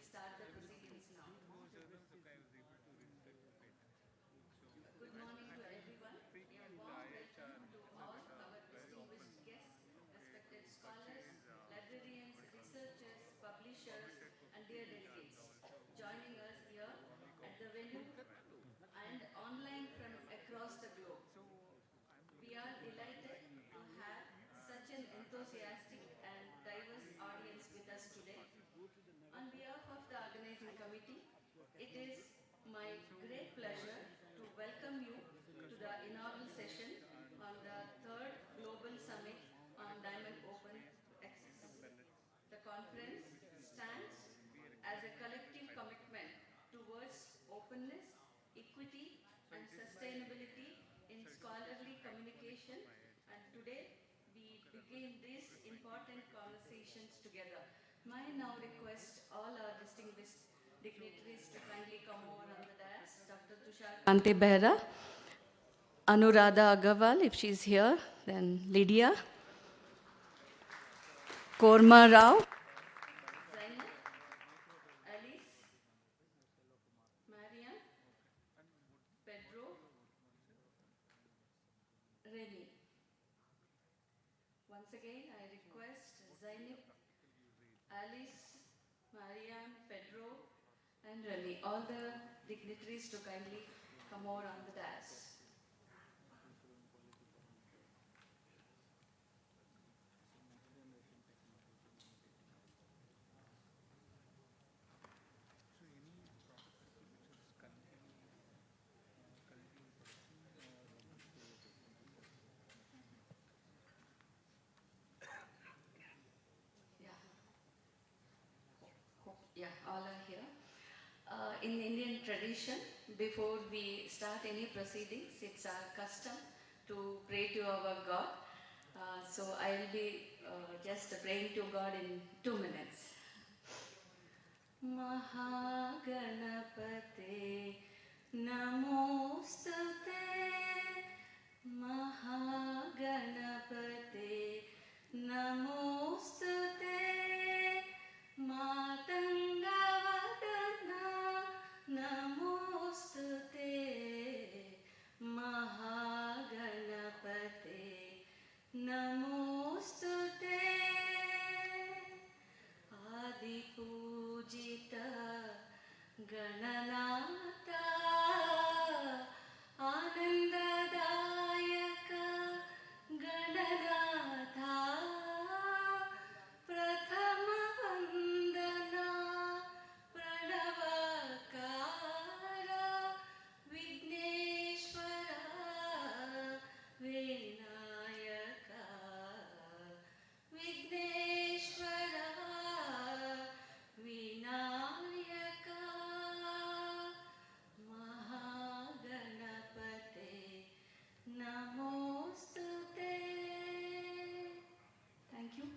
start the proceedings now. Good morning to everyone. A warm welcome to all our distinguished guests, respected scholars, librarians, researchers, publishers, and dear delegates joining us here at the venue and online from across the globe. We are delighted to have such an enthusiastic and diverse audience with us today. On behalf of the organizing committee, it is my great pleasure to welcome you to the inaugural session on the third Global Summit on Diamond Open Access. The conference stands as a collective commitment towards openness, equity, and sustainability in scholarly communication. And today, we begin these important conversations together. May I now request all our distinguished dignitaries to kindly come over on the dais. Dr. Tushar Kante Behra, Anuradha Agarwal, if she's here, then Lydia, Korma Rao, Zainab, Alice, Marian, Pedro, Remy. Once again, I request Zainab, Alice, Marianne, Pedro, and Remy, all the dignitaries to kindly come over on the dais. Yeah, yeah, all are here. In Indian tradition, before we start any proceedings, it's our custom to pray to our God. So I will be just praying to God in 2 minutes. Mahaganapate Namostute Mahaganapate Namostute Matangavadana Namostute Mahaganapate Namostute Adipujita Gananata Anandadayaka Gananatha Prathama Vandana Pranavakara Vigneshwara Vinayaka Vigneshwara Vinayaka Mahaganapate Namostute. Thank you.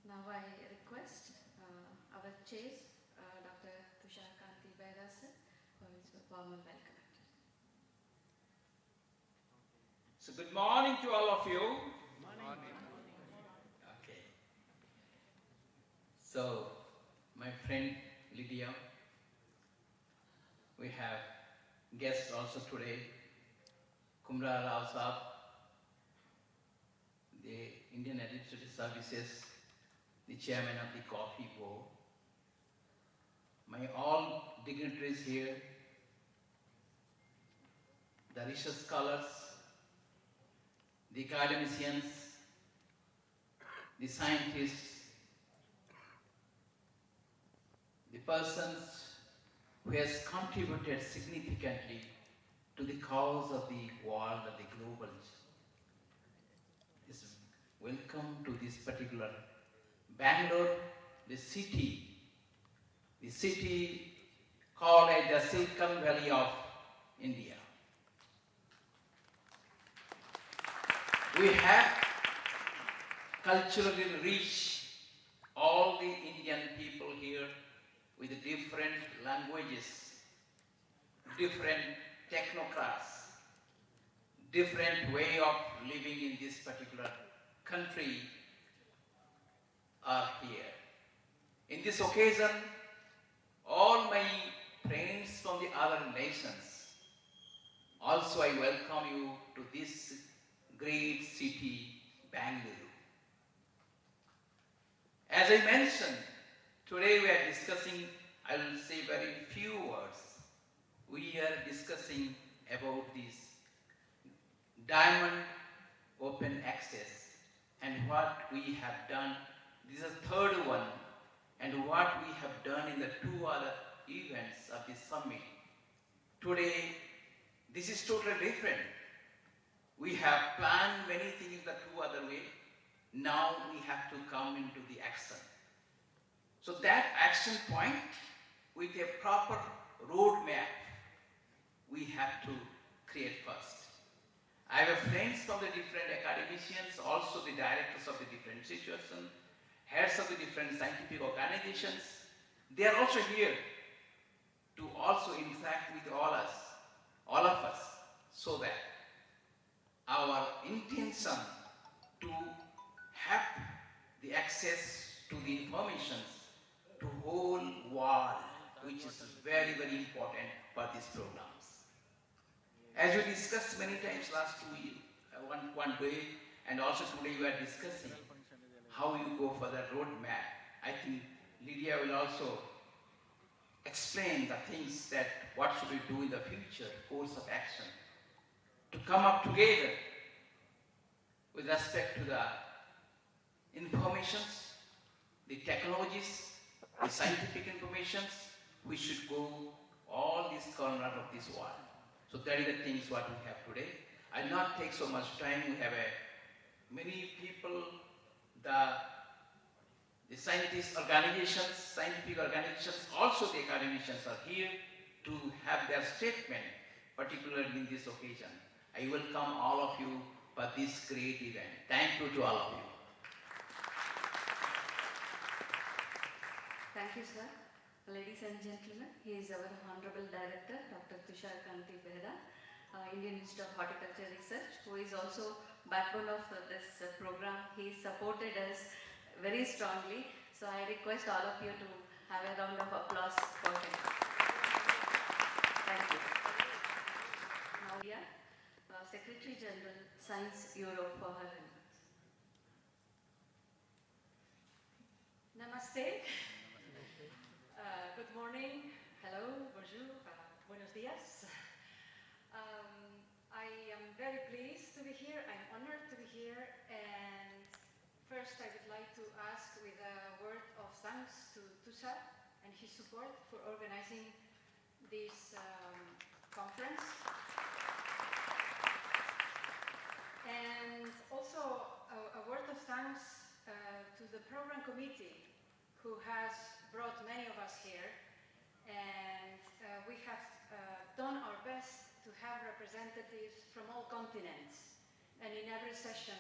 Now I request our chair, Dr. Tushar Kanti Behra sir, for his formal welcome. So good morning to all of you. Okay. So my friend Lydia, we have guests also today. Kumra Rao Saab, the Indian Administrative Services, the chairman of the Coffee Board. My all dignitaries here, the research scholars, the academicians, the scientists, the persons who has contributed significantly to the cause of the world, of the global. Welcome to this particular Bangalore, the city called as the Silicon Valley of India. We have culturally rich all the Indian people here with different languages, different technocrats, different way of living in this particular country are here. In this occasion, all my friends from the other nations, also I welcome you to this great city, Bangalore. As I mentioned, today we are discussing, I will say very few words. We are discussing about this diamond open access and what we have done. This is the third one, and what we have done in the two other events of this summit. Today, this is totally different. We have planned many things the two other way. Now we have to come into the action. So that action point with a proper roadmap we have to create first. I have friends from the different academicians, also the directors of the different institutions, heads of the different scientific organizations. They are also here to also interact with all of us, so that our intention to have the access to the information to whole world, which is very, very important for these programs. As we discussed many times last one day, and also today we are discussing how you go for the roadmap. I think Lydia will also explain the things that what should we do in the future, course of action, to come up together with respect to the informations, the technologies, the scientific informations. We should go all these corners of this world. So that is the things what we have today. I'll not take so much time. We have many people, the scientist organizations, scientific organizations, also the academicians are here to have their statement, particularly in this occasion. I welcome all of you for this great event. Thank you to all of you. Thank you, sir. Ladies and gentlemen, he is our Honorable Director, Dr. Tushar Kanti Behra, Indian Institute of Horticulture Research, who is also backbone of this program. He supported us very strongly. So I request all of you to have a round of applause for him. Thank you. Now, yeah, Secretary General, Science Europe, for her remarks. Namaste. Good morning. Hello. Bonjour. Buenos dias. I am very pleased to be here. I'm honored to be here. And first, I would like to ask with a word of thanks to Tushar and his support for organizing this conference. And also a word of thanks to the program committee, who has brought many of us here. And we have done our best to have representatives from all continents. And in every session,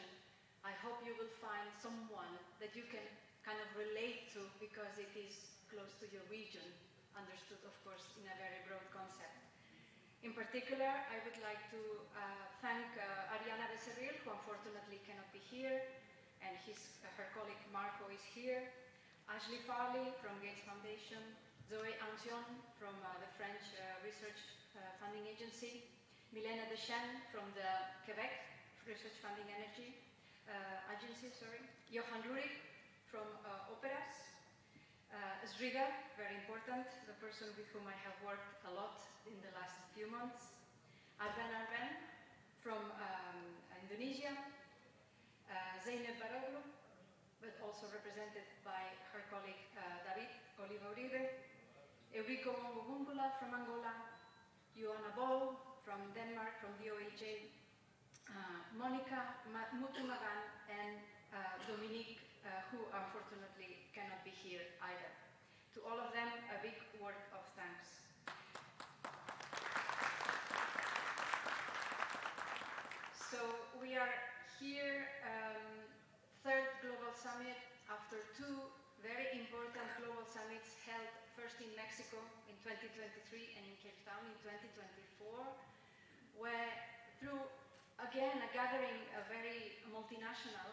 I hope you will find someone that you can kind of relate to, because it is close to your region, understood, of course, in a very broad concept. In particular, I would like to thank Ariana Becerril, who unfortunately cannot be here, and her colleague Marco is here, Ashley Farley from Gates Foundation, Zoe Ancion from the French Research Funding Agency, Milena Deschênes from the Quebec Research Funding Agency, Johan Rurik from Operas, Sriga, very important, the person with whom I have worked a lot in the last few months, Arben from Indonesia, Zeynep Baroglu, but also represented by her colleague David Oliva Uribe, Eurico Mongungula from Angola, Joanna Boll from Denmark, from the OHA, Monica Mutumagan, and Dominique, who unfortunately cannot be here either. To all of them, a big word of thanks. So we are here, third Global Summit after two very important global summits held first in Mexico in 2023 and in Cape Town in 2024, where through, again, a gathering, a very multinational,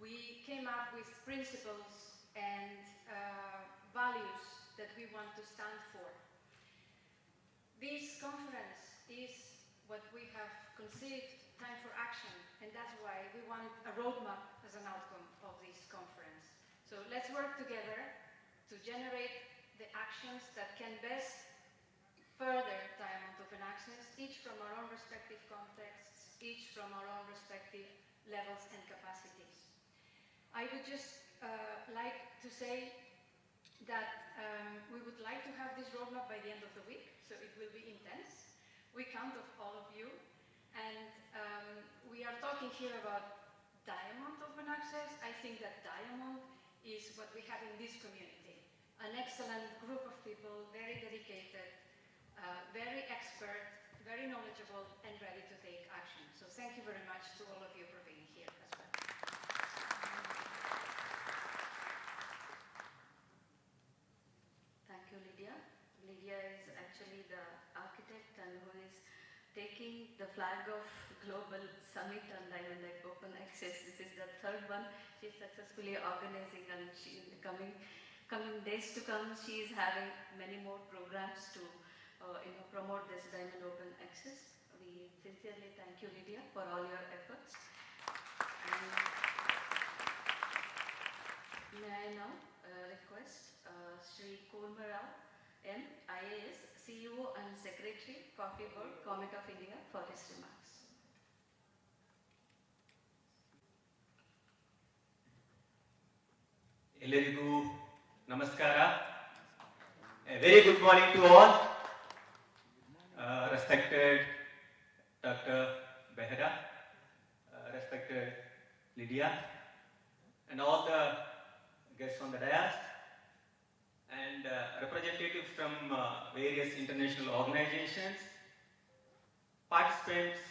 we came up with principles and values that we want to stand for. This conference is what we have conceived, time for action, and that's why we want a roadmap as an outcome of this conference. So let's work together to generate the actions that can best further Diamond Open Access, each from our own respective contexts, each from our own respective levels and capacities. I would just like to say that we would like to have this roadmap by the end of the week, so it will be intense. We count on all of you, and we are talking here about Diamond Open Access. I think that Diamond is what we have in this community. An excellent group of people, very dedicated, very expert, very knowledgeable, and ready to take action. So thank you very much to all of you for being here as well. Thank you, Lydia. Lydia is actually the architect and who is taking the flag of Global Summit on Diamond Open Access. This is the third one she's successfully organizing, and she, in the coming days to come, she is having many more programs to promote this Diamond Open Access. We sincerely thank you, Lydia, for all your efforts. And may I now request Sri Kurmarao M, IAS, CEO and Secretary, Coffee Board, Government of India, for his remarks. ಎಲ್ಲರಿಗೂ ನಮಸ್ಕಾರ. A very good morning to all. Respected Dr. Behra, respected Lydia, and all the guests on the dais, and representatives from various international organizations, participants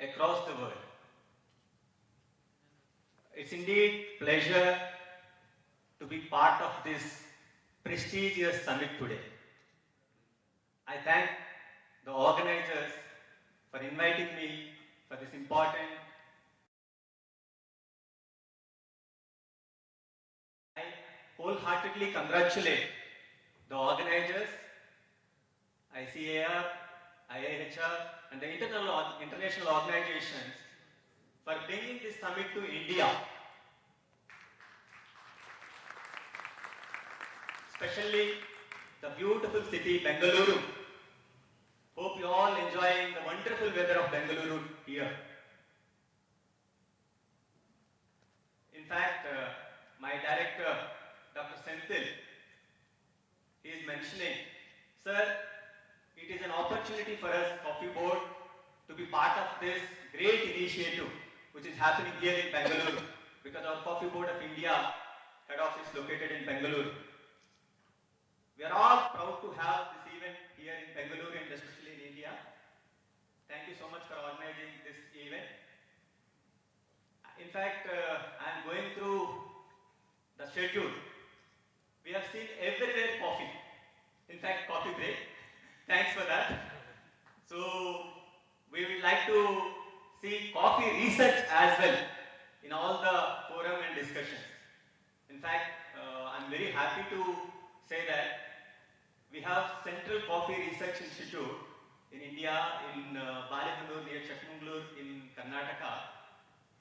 across the world. It's indeed pleasure to be part of this prestigious summit today. I thank the organizers for inviting me for this important. I wholeheartedly congratulate the organizers, ICAR, IIHR, and the international organizations for bringing this summit to India. Especially the beautiful city Bengaluru. Hope you all enjoying the wonderful weather of Bengaluru here. In fact, my director, Dr. Senthil, he is mentioning, sir, it is an opportunity for us, Coffee Board, to be part of this great initiative which is happening here in Bengaluru, because our Coffee Board of India head office is located in Bengaluru. We are all proud to have this event here in Bengaluru and especially in India. Thank you so much for organizing this event. In fact, I am going through the schedule. We have seen everywhere coffee. In fact, coffee break. Thanks for that. So, we would like to see coffee research as well in all the forum and discussions. In fact, I'm very happy to say that we have Central Coffee Research Institute in India, in Baliganur near Chakmangalur in Karnataka,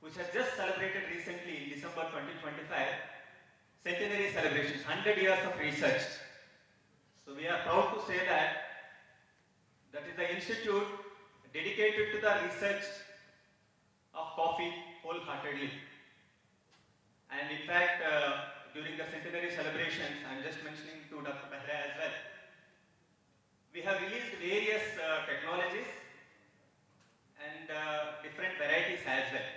which has just celebrated recently in December 2025 centenary celebrations, 100 years of research. So we are proud to say that that is the institute dedicated to the research of coffee wholeheartedly. And in fact, during the centenary celebrations, I'm just mentioning to Dr. Behra as well, we have released various technologies and different varieties as well.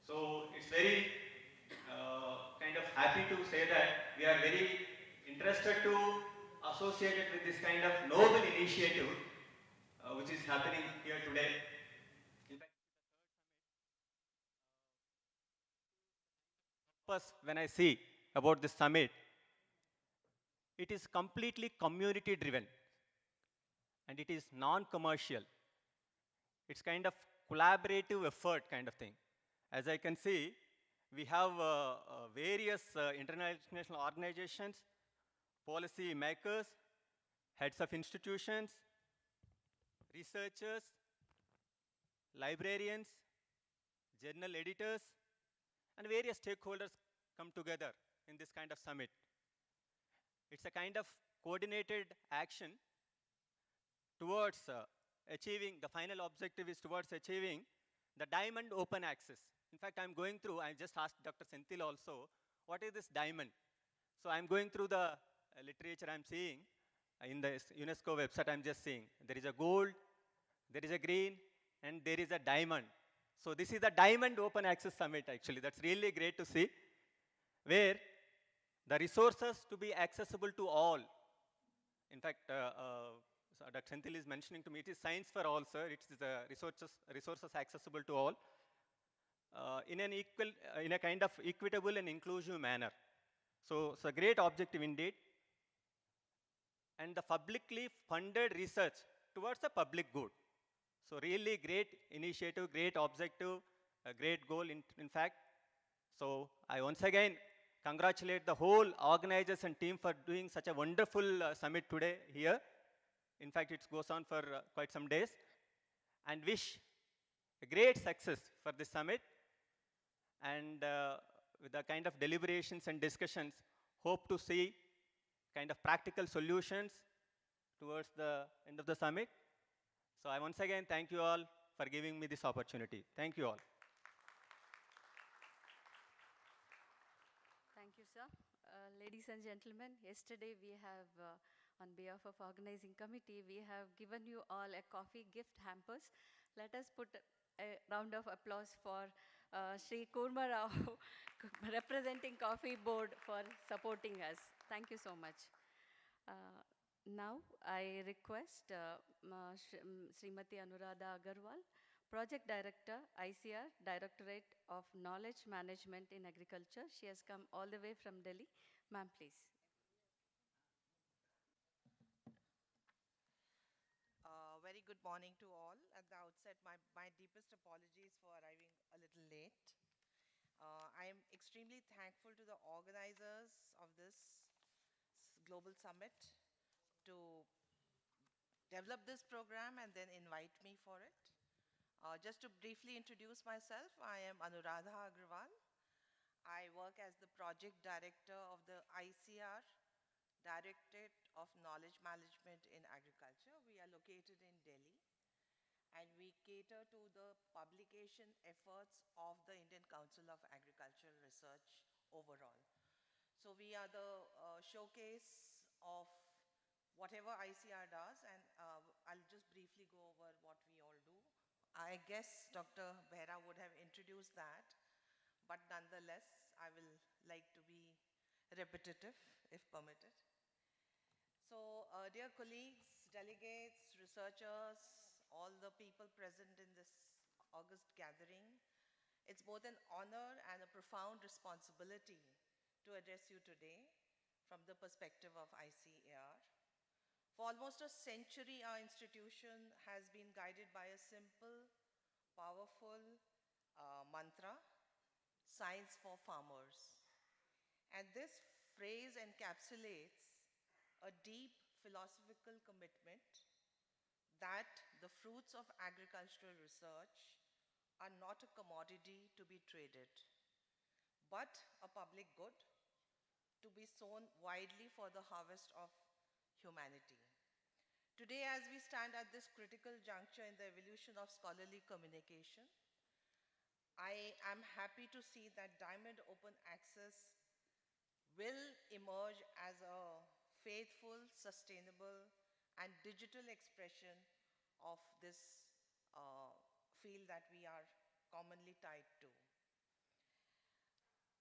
So it's very kind of happy to say that we are very interested to associate it with this kind of noble initiative which is happening here today. In fact, first, when I see about this summit, it is completely community driven and it is non-commercial. It's kind of collaborative effort kind of thing. As I can see, we have various international organizations policy makers, heads of institutions, researchers, librarians, journal editors, and various stakeholders come together in this kind of summit. It's a kind of coordinated action towards achieving, the final objective is towards achieving the diamond open access. In fact, I'm going through, I just asked Dr. Senthil also, what is this diamond? So I'm going through the literature I'm seeing in the UNESCO website. I'm just seeing there is a gold, there is a green, and there is a diamond. So this is the Diamond Open Access Summit actually. That's really great to see, where the resources to be accessible to all. In fact, so Dr. Senthil is mentioning to me, it is science for all, sir. It is resources accessible to all in a kind of equitable and inclusive manner. So it's a great objective indeed. And the publicly funded research towards the public good. So really great initiative, great objective, a great goal in fact. So I once again congratulate the whole organizers and team for doing such a wonderful summit today here. In fact, it goes on for quite some days. And wish a great success for this summit. And with the kind of deliberations and discussions, hope to see kind of practical solutions towards the end of the summit. So I once again thank you all for giving me this opportunity. Thank you all. Thank you, sir. Ladies and gentlemen, yesterday we have, on behalf of organizing committee, we have given you all a coffee gift hampers. Let us put a round of applause for Sri Kurma Rao, representing Coffee Board, for supporting us. Thank you so much. Uh, Now, I request Srimati Anuradha Agarwal, Project Director, ICR, Directorate of Knowledge Management in Agriculture. She has come all the way from Delhi. Ma'am, please. Very good morning to all. At the outset, my deepest apologies for arriving a little late. I am extremely thankful to the organizers of this global summit to develop this program and then invite me for it. Just to briefly introduce myself, I am Anuradha Agrawal. I work as the project director of the ICR, Directorate of Knowledge Management in Agriculture. We are located in Delhi, and we cater to the publication efforts of the Indian Council of Agricultural Research overall. So we are the showcase of whatever ICR does, and I'll just briefly go over what we all do. I guess Dr. Behra would have introduced that, but nonetheless, I will like to be repetitive, if permitted. So, dear colleagues, delegates, researchers, all the people present in this August gathering, it's both an honor and a profound responsibility to address you today from the perspective of ICAR. For almost a century, our institution has been guided by a simple, powerful mantra, science for farmers. And this phrase encapsulates a deep philosophical commitment that the fruits of agricultural research are not a commodity to be traded, but a public good to be sown widely for the harvest of humanity. Today, as we stand at this critical juncture in the evolution of scholarly communication, I am happy to see that Diamond Open Access will emerge as a faithful, sustainable, and digital expression of this field that we are commonly tied to.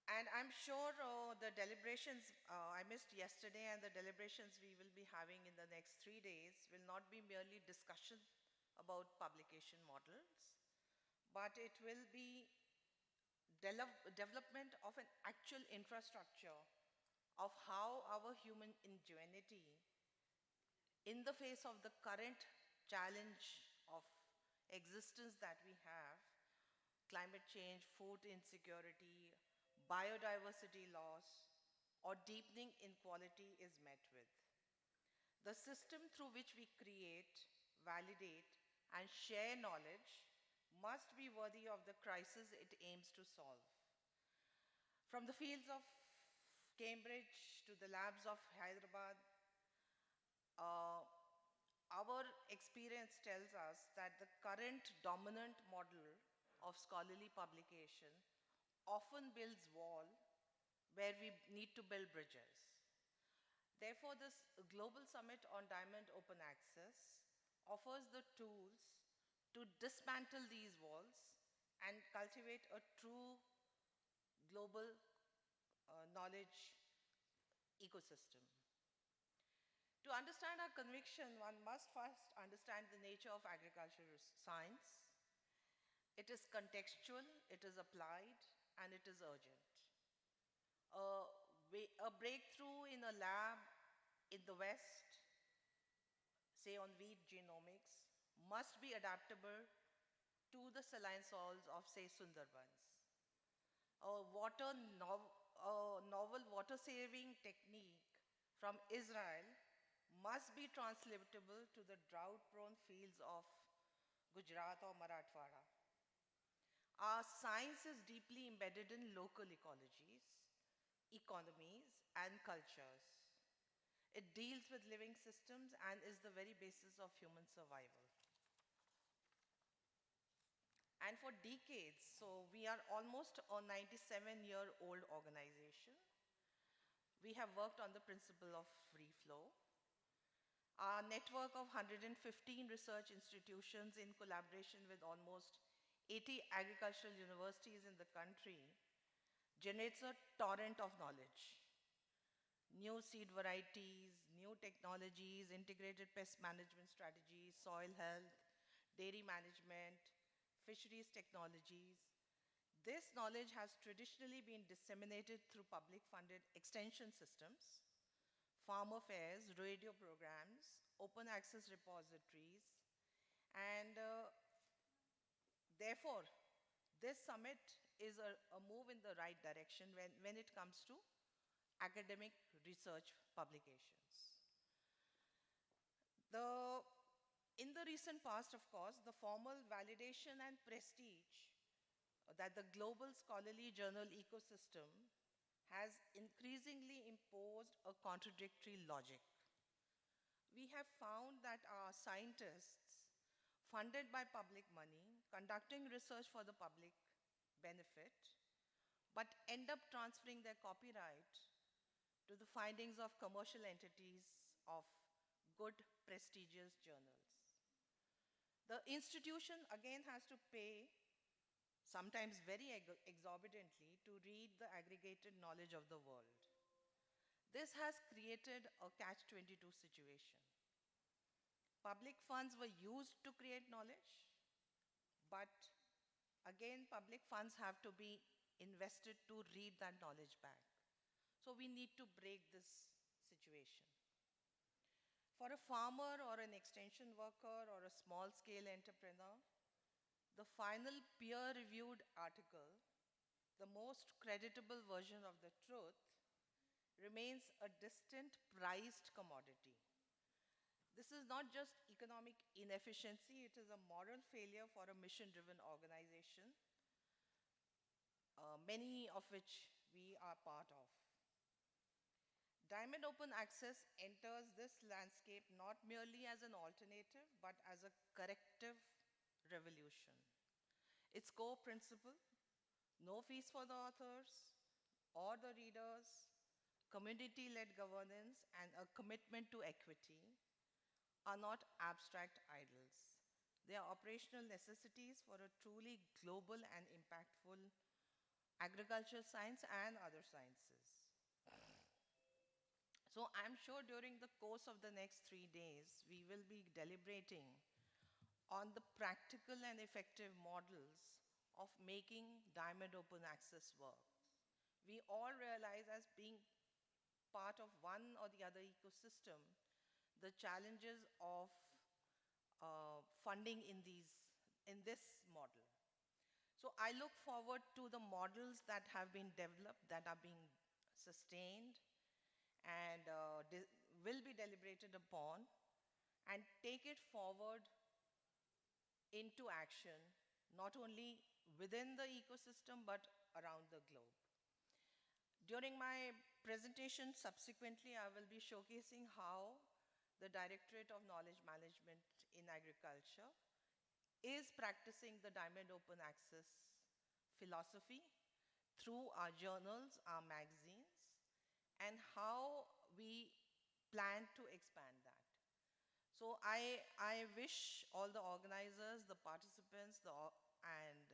And I'm sure the deliberations I missed yesterday and the deliberations we will be having in the next 3 days will not be merely discussion about publication models, but it will be development of an actual infrastructure of how our human ingenuity, in the face of the current challenge of existence that we have, climate change, food insecurity, biodiversity loss, or deepening inequality is met with. The system through which we create, validate, and share knowledge must be worthy of the crisis it aims to solve. From the fields of Cambridge to the labs of Hyderabad, uh, our experience tells us that the current dominant model of scholarly publication often builds wall where we need to build bridges. Therefore, this Global Summit on Diamond Open Access offers the tools to dismantle these walls and cultivate a true global knowledge ecosystem. To understand our conviction, one must first understand the nature of agricultural science. It is contextual, it is applied, and it is urgent. A breakthrough in a lab in the West, say on wheat genomics, must be adaptable to the saline soils of, say, Sundarbans. A, a novel water-saving technique from Israel must be translatable to the drought-prone fields of Gujarat or Marathwada. Our science is deeply embedded in local ecologies, economies, and cultures. It deals with living systems and is the very basis of human survival. And for decades, so we are almost a 97-year-old organization. We have worked on the principle of free flow. Our network of 115 research institutions in collaboration with almost 80 agricultural universities in the country generates a torrent of knowledge. New seed varieties, new technologies, integrated pest management strategies, soil health, dairy management, fisheries technologies. This knowledge has traditionally been disseminated through public funded extension systems, farmer fairs, radio programs, open access repositories, and therefore, this summit is a move in the right direction when it comes to academic research publications. The, in the recent past, of course, the formal validation and prestige that the global scholarly journal ecosystem has increasingly imposed a contradictory logic. We have found that our scientists, funded by public money, conducting research for the public benefit, but end up transferring their copyright to the findings of commercial entities of good, prestigious journals. The institution again has to pay, sometimes very exorbitantly, to read the aggregated knowledge of the world. This has created a catch-22 situation. Public funds were used to create knowledge, but again, public funds have to be invested to read that knowledge back. So we need to break this situation. For a farmer or an extension worker or a small scale entrepreneur, the final peer reviewed article, the most creditable version of the truth, remains a distant priced commodity. This is not just economic inefficiency, it is a moral failure for a mission driven organization, many of which we are part of. Diamond Open Access enters this landscape not merely as an alternative, but as a corrective revolution. Its core principle, no fees for the authors or the readers, community-led governance, and a commitment to equity are not abstract ideals. They are operational necessities for a truly global and impactful agricultural science and other sciences. So I'm sure during the course of the next 3 days, we will be deliberating on the practical and effective models of making Diamond Open Access work. We all realize, as being part of one or the other ecosystem, the challenges of funding in this model. So I look forward to the models that have been developed, that are being sustained, and will be deliberated upon and take it forward into action, not only within the ecosystem but around the globe. During my presentation, subsequently, I will be showcasing how the Directorate of Knowledge Management in Agriculture is practicing the Diamond Open Access philosophy through our journals, our magazines, and how we plan to expand that. So I wish all the organizers, the participants, and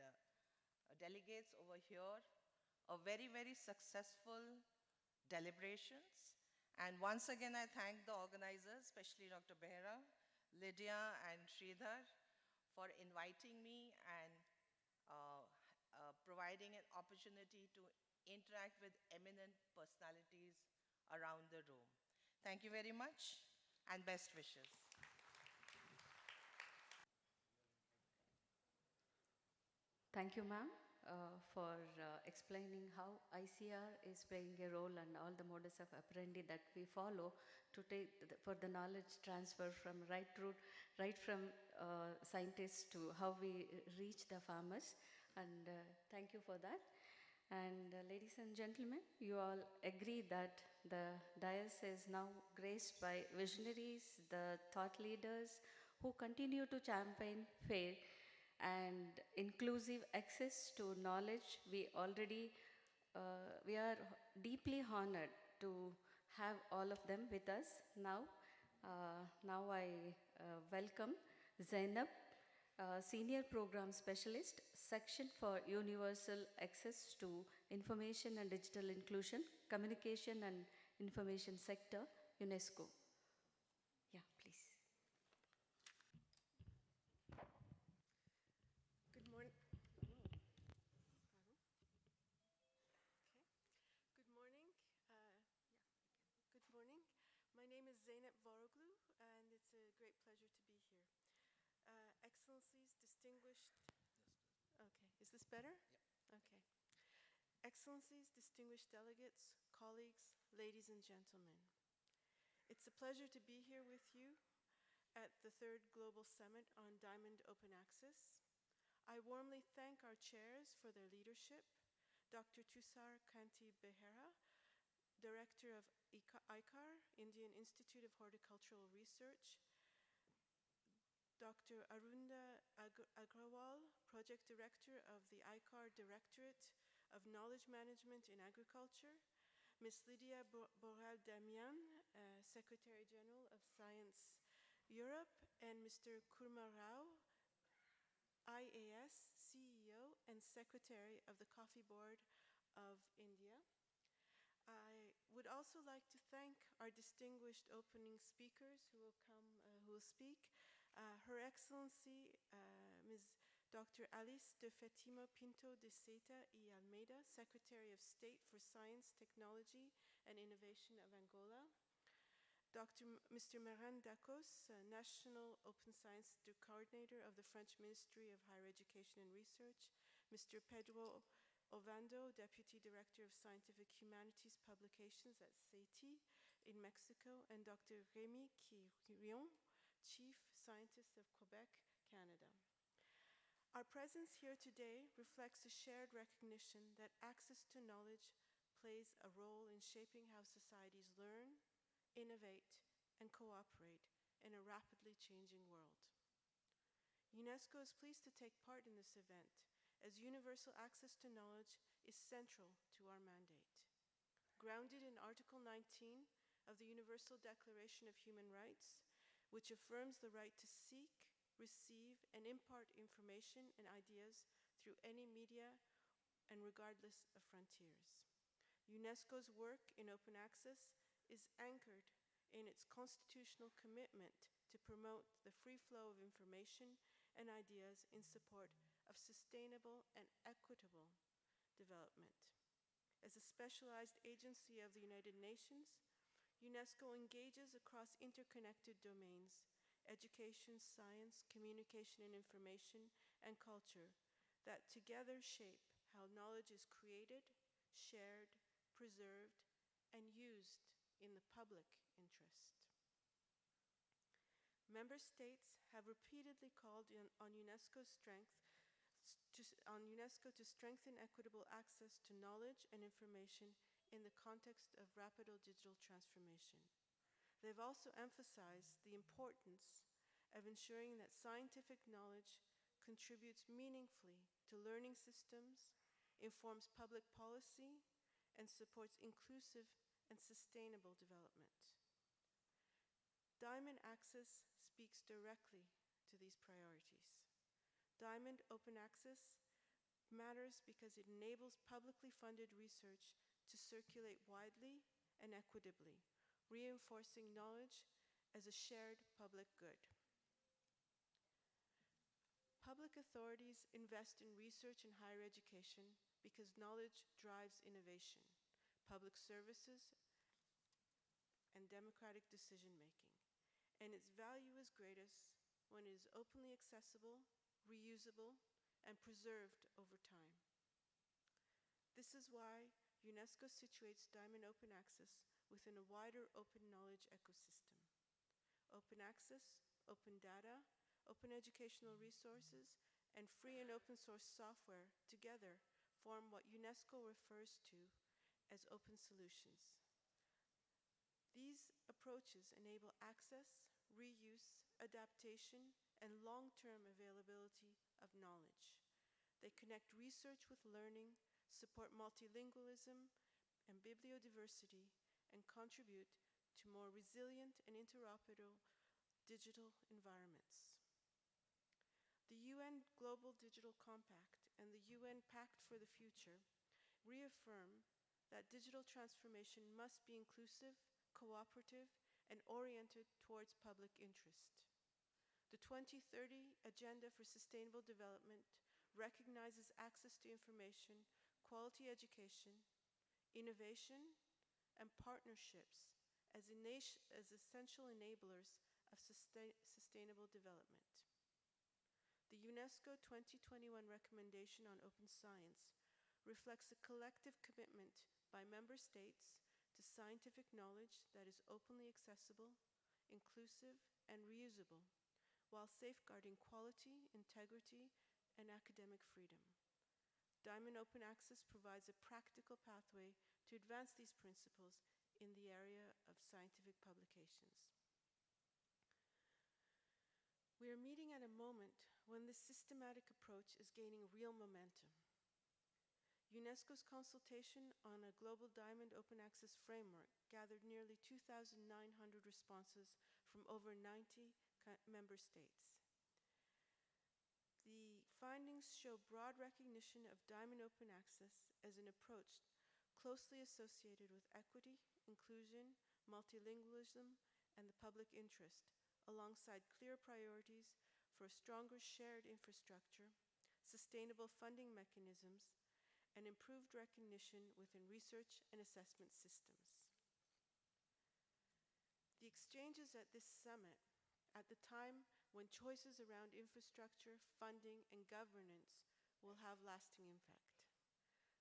delegates over here a very, very successful deliberations. And once again, I thank the organizers, especially Dr. Behra, Lydia, and Sridhar for inviting me and providing an opportunity to interact with eminent personalities around the room. Thank you very much and best wishes. Thank you, ma'am, for explaining how ICR is playing a role and all the modus of operandi that we follow to take for the knowledge transfer from right from scientists to how we reach the farmers. And thank you for that. And ladies and gentlemen, you all agree that the dais is now graced by visionaries, the thought leaders who continue to champion fair and inclusive access to knowledge. We are deeply honored to have all of them with us now. Now I welcome Zainab, Senior Program Specialist, Section for Universal Access to Information and Digital Inclusion, Communication and Information Sector, UNESCO. Yeah, please. Good morning. Okay. Good morning. Good morning. My name is Zeynep Voroglu, and it's a great pleasure to be here. Excellencies, distinguished. Okay. Is this better? Yeah. Okay. Excellencies, distinguished delegates, colleagues, ladies and gentlemen. It's a pleasure to be here with you at the third Global Summit on Diamond Open Access. I warmly thank our chairs for their leadership, Dr. Tushar Kanti Behera, Director of ICAR, Indian Institute of Horticultural Research, Dr. Arunda Agrawal, Project Director of the ICAR Directorate of Knowledge Management in Agriculture, Ms. Lydia Borel-Damian, Secretary General of Science Europe, and Mr. Kurma Rao, IAS CEO and Secretary of the Coffee Board of India. I would also like to thank our distinguished opening speakers who will speak. Her Excellency, Ms. Dr. Alice de Fetimo Pinto de Seta y Almeida, Secretary of State for Science, Technology and Innovation of Angola. Mr. Meran Dacos, National Open Science Coordinator of the French Ministry of Higher Education and Research. Mr. Pedro Ovando, Deputy Director of Scientific Humanities Publications at CETI in Mexico. And Dr. Rémi Quirion, Chief Scientist of Quebec, Canada. Our presence here today reflects a shared recognition that access to knowledge plays a role in shaping how societies learn, innovate, and cooperate in a rapidly changing world. UNESCO is pleased to take part in this event, as universal access to knowledge is central to our mandate. Grounded in Article 19 of the Universal Declaration of Human Rights, which affirms the right to seek, receive, and impart information and ideas through any media and regardless of frontiers. UNESCO's work in open access is anchored in its constitutional commitment to promote the free flow of information and ideas in support of sustainable and equitable development. As a specialized agency of the United Nations, UNESCO engages across interconnected domains: education, science, communication and information, and culture, that together shape how knowledge is created, shared, preserved, and used in the public interest. Member states have repeatedly called on UNESCO to strengthen equitable access to knowledge and information in the context of rapid digital transformation. They've also emphasized the importance of ensuring that scientific knowledge contributes meaningfully to learning systems, informs public policy, and supports inclusive and sustainable development. Diamond Access speaks directly to these priorities. Diamond Open Access matters because it enables publicly funded research to circulate widely and equitably, reinforcing knowledge as a shared public good. Public authorities invest in research and higher education because knowledge drives innovation, public services, and democratic decision-making. And its value is greatest when it is openly accessible, reusable, and preserved over time. This is why UNESCO situates Diamond Open Access within a wider open knowledge ecosystem. Open access, open data, open educational resources, and free and open source software together form what UNESCO refers to as open solutions. These approaches enable access, reuse, adaptation, and long-term availability of knowledge. They connect research with learning, support multilingualism and bibliodiversity, and contribute to more resilient and interoperable digital environments. The UN Global Digital Compact and the UN Pact for the Future reaffirm that digital transformation must be inclusive, cooperative, and oriented towards public interest. The 2030 Agenda for Sustainable Development recognizes access to information, quality education, innovation, and partnerships as essential enablers of sustainable development. The UNESCO 2021 recommendation on open science reflects a collective commitment by member states to scientific knowledge that is openly accessible, inclusive, and reusable, while safeguarding quality, integrity, and academic freedom. Diamond Open Access provides a practical pathway to advance these principles in the area of scientific publications. We are meeting at a moment when this systematic approach is gaining real momentum. UNESCO's consultation on a global Diamond Open Access framework gathered nearly 2,900 responses from over 90 member states. The findings show broad recognition of Diamond Open Access as an approach closely associated with equity, inclusion, multilingualism, and the public interest, alongside clear priorities for a stronger shared infrastructure, sustainable funding mechanisms, and improved recognition within research and assessment systems. The exchanges at this summit, at the time when choices around infrastructure, funding, and governance will have lasting impact.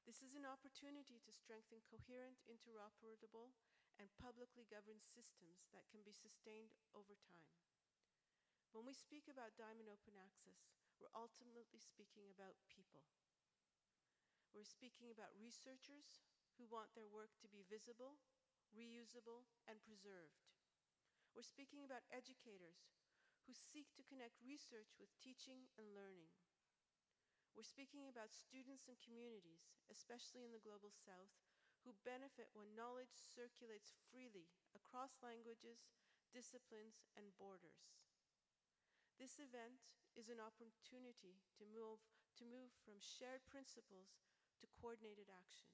This is an opportunity to strengthen coherent, interoperable, and publicly governed systems that can be sustained over time. When we speak about Diamond Open Access, we're ultimately speaking about people. We're speaking about researchers who want their work to be visible, reusable, and preserved. We're speaking about educators who seek to connect research with teaching and learning. We're speaking about students and communities, especially in the Global South, who benefit when knowledge circulates freely across languages, disciplines, and borders. This event is an opportunity to move from shared principles to coordinated action.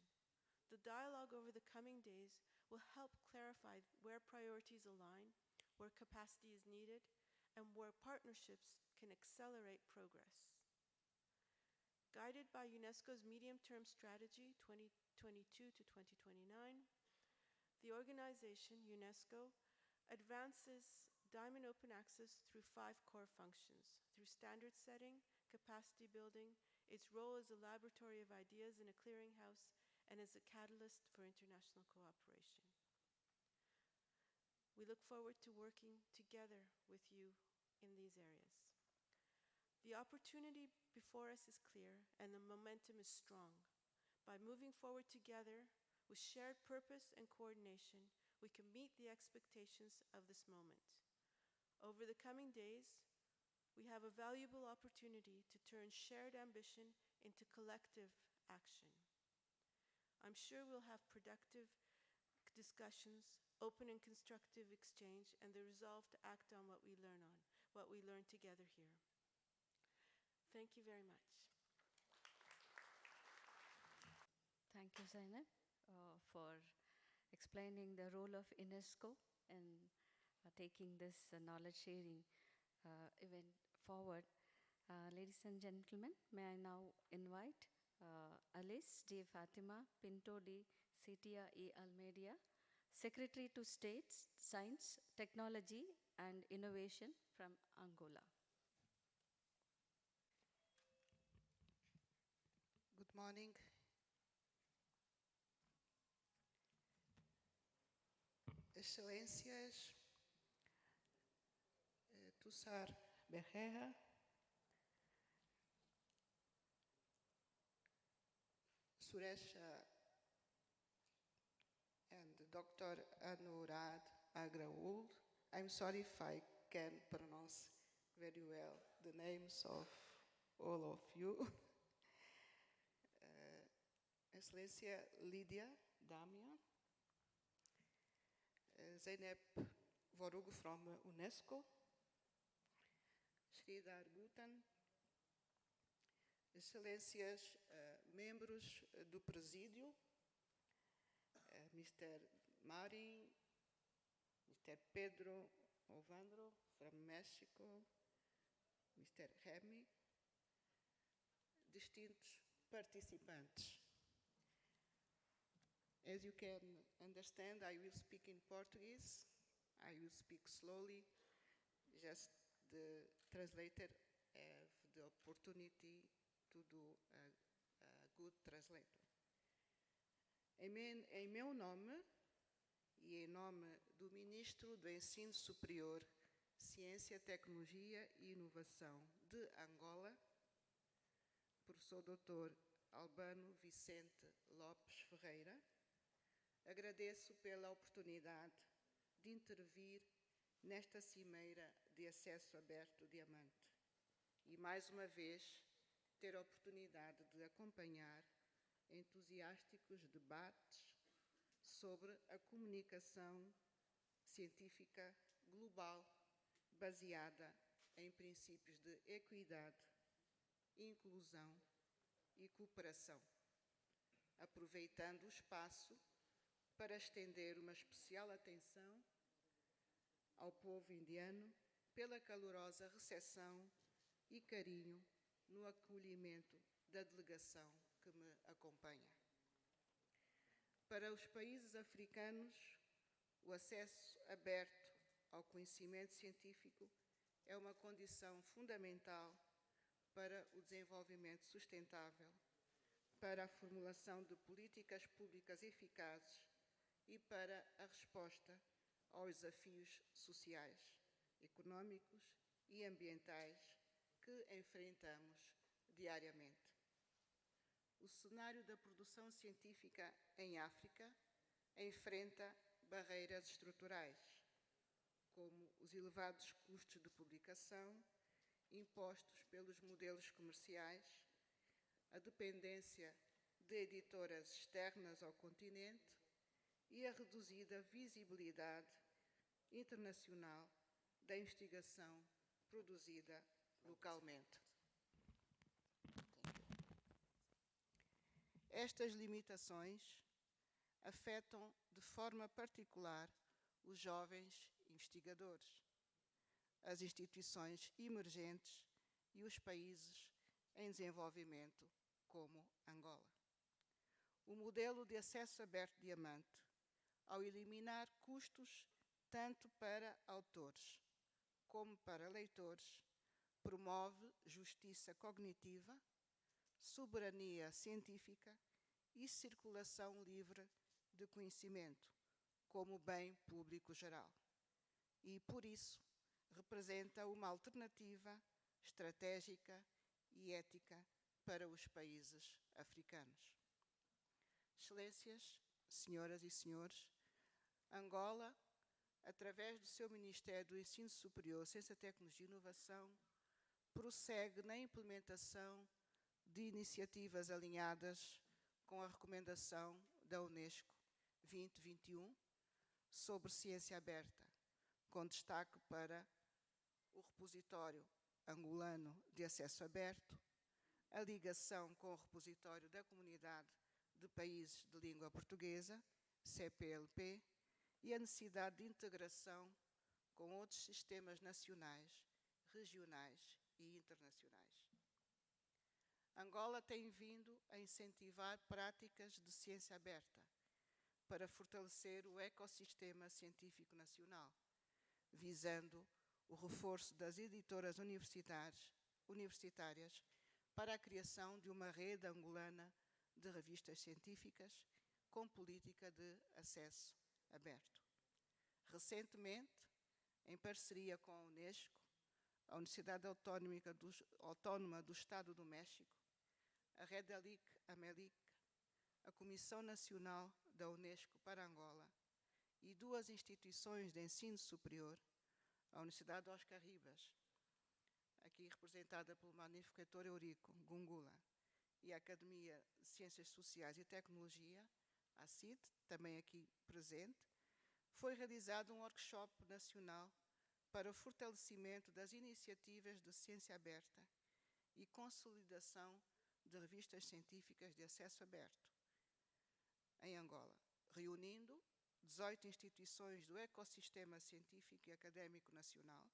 The dialogue over the coming days will help clarify where priorities align, where capacity is needed, and where partnerships can accelerate progress. Guided by UNESCO's medium-term strategy 2022 to 2029, the organization, UNESCO, advances Diamond Open Access through 5 core functions: through standard setting, capacity building, its role as a laboratory of ideas and a clearinghouse, and as a catalyst for international cooperation. We look forward to working together with you in these areas. The opportunity before us is clear and the momentum is strong. By moving forward together with shared purpose and coordination, we can meet the expectations of this moment. Over the coming days, we have a valuable opportunity to turn shared ambition into collective action. I'm sure we'll have productive discussions, open and constructive exchange, and the resolve to act on what we learn together here. Thank you very much. Thank you, Zainab, for explaining the role of UNESCO in taking this knowledge sharing event forward. Ladies and gentlemen, may I now invite Alice de Fatima Pinto de Citia e Almeida, Secretary to State, Science, Technology and Innovation from Angola. Good morning. Excelências, Tussar Berreja, Suresha and Dr. Anurad Agrawul. I'm sorry if I can pronounce very well the names of all of you. Excelência Lídia Damia, Zeynep Vorugo from UNESCO, Sridhar Gutan, Excelências, membros do presídio, Mr. Marin, Mr. Pedro Ovandro from Mexico, Mr. Remy, distintos participantes. As you can understand, I will speak in Portuguese. I will speak slowly, just the translator have the opportunity to do a good translator. Em meu nome e em nome do Ministro do Ensino Superior, Ciência, Tecnologia e Inovação de Angola, professor Dr. Albano Vicente Lopes Ferreira, agradeço pela oportunidade de intervir nesta cimeira de acesso aberto Diamante e, mais uma vez, ter a oportunidade de acompanhar entusiásticos debates sobre a comunicação científica global baseada em princípios de equidade, inclusão e cooperação, aproveitando o espaço para estender uma especial atenção ao povo indiano pela calorosa recepção e carinho no acolhimento da delegação que me acompanha. Para os países africanos, o acesso aberto ao conhecimento científico é uma condição fundamental para o desenvolvimento sustentável, para a formulação de políticas públicas eficazes e para a resposta aos desafios sociais, econômicos e ambientais que enfrentamos diariamente. O cenário da produção científica em África enfrenta barreiras estruturais, como os elevados custos de publicação impostos pelos modelos comerciais, a dependência de editoras externas ao continente e a reduzida visibilidade internacional da investigação produzida localmente. Estas limitações afetam de forma particular os jovens investigadores, as instituições emergentes e os países em desenvolvimento, como Angola. O modelo de acesso aberto Diamante, ao eliminar custos tanto para autores como para leitores, promove justiça cognitiva, soberania científica e circulação livre de conhecimento, como bem público geral. e, por isso, representa uma alternativa estratégica e ética para os países africanos. Excelências, senhoras e senhores, Angola, através do seu Ministério do Ensino Superior, Ciência, Tecnologia e Inovação, prossegue na implementação de iniciativas alinhadas com a recomendação da Unesco 2021 sobre ciência aberta, com destaque para o repositório angolano de acesso aberto, a ligação com o repositório da Comunidade de Países de Língua Portuguesa, CPLP, e a necessidade de integração com outros sistemas nacionais, regionais e internacionais. Angola tem vindo a incentivar práticas de ciência aberta para fortalecer o ecossistema científico nacional, visando o reforço das editoras universitárias para a criação de uma rede angolana de revistas científicas com política de acesso aberto. Recentemente, em parceria com a Unesco, a Universidade Autónoma do Estado do México, a Redalic Amelic, a Comissão Nacional da Unesco para Angola e duas instituições de ensino superior, a Universidade Oscar Ribas, aqui representada pelo magnífico reitor Eurico Gungula, e a Academia de Ciências Sociais e Tecnologia, a CIT, também aqui presente, foi realizado um workshop nacional para o fortalecimento das iniciativas de ciência aberta e consolidação de revistas científicas de acesso aberto em Angola, reunindo 18 instituições do ecossistema científico e académico nacional,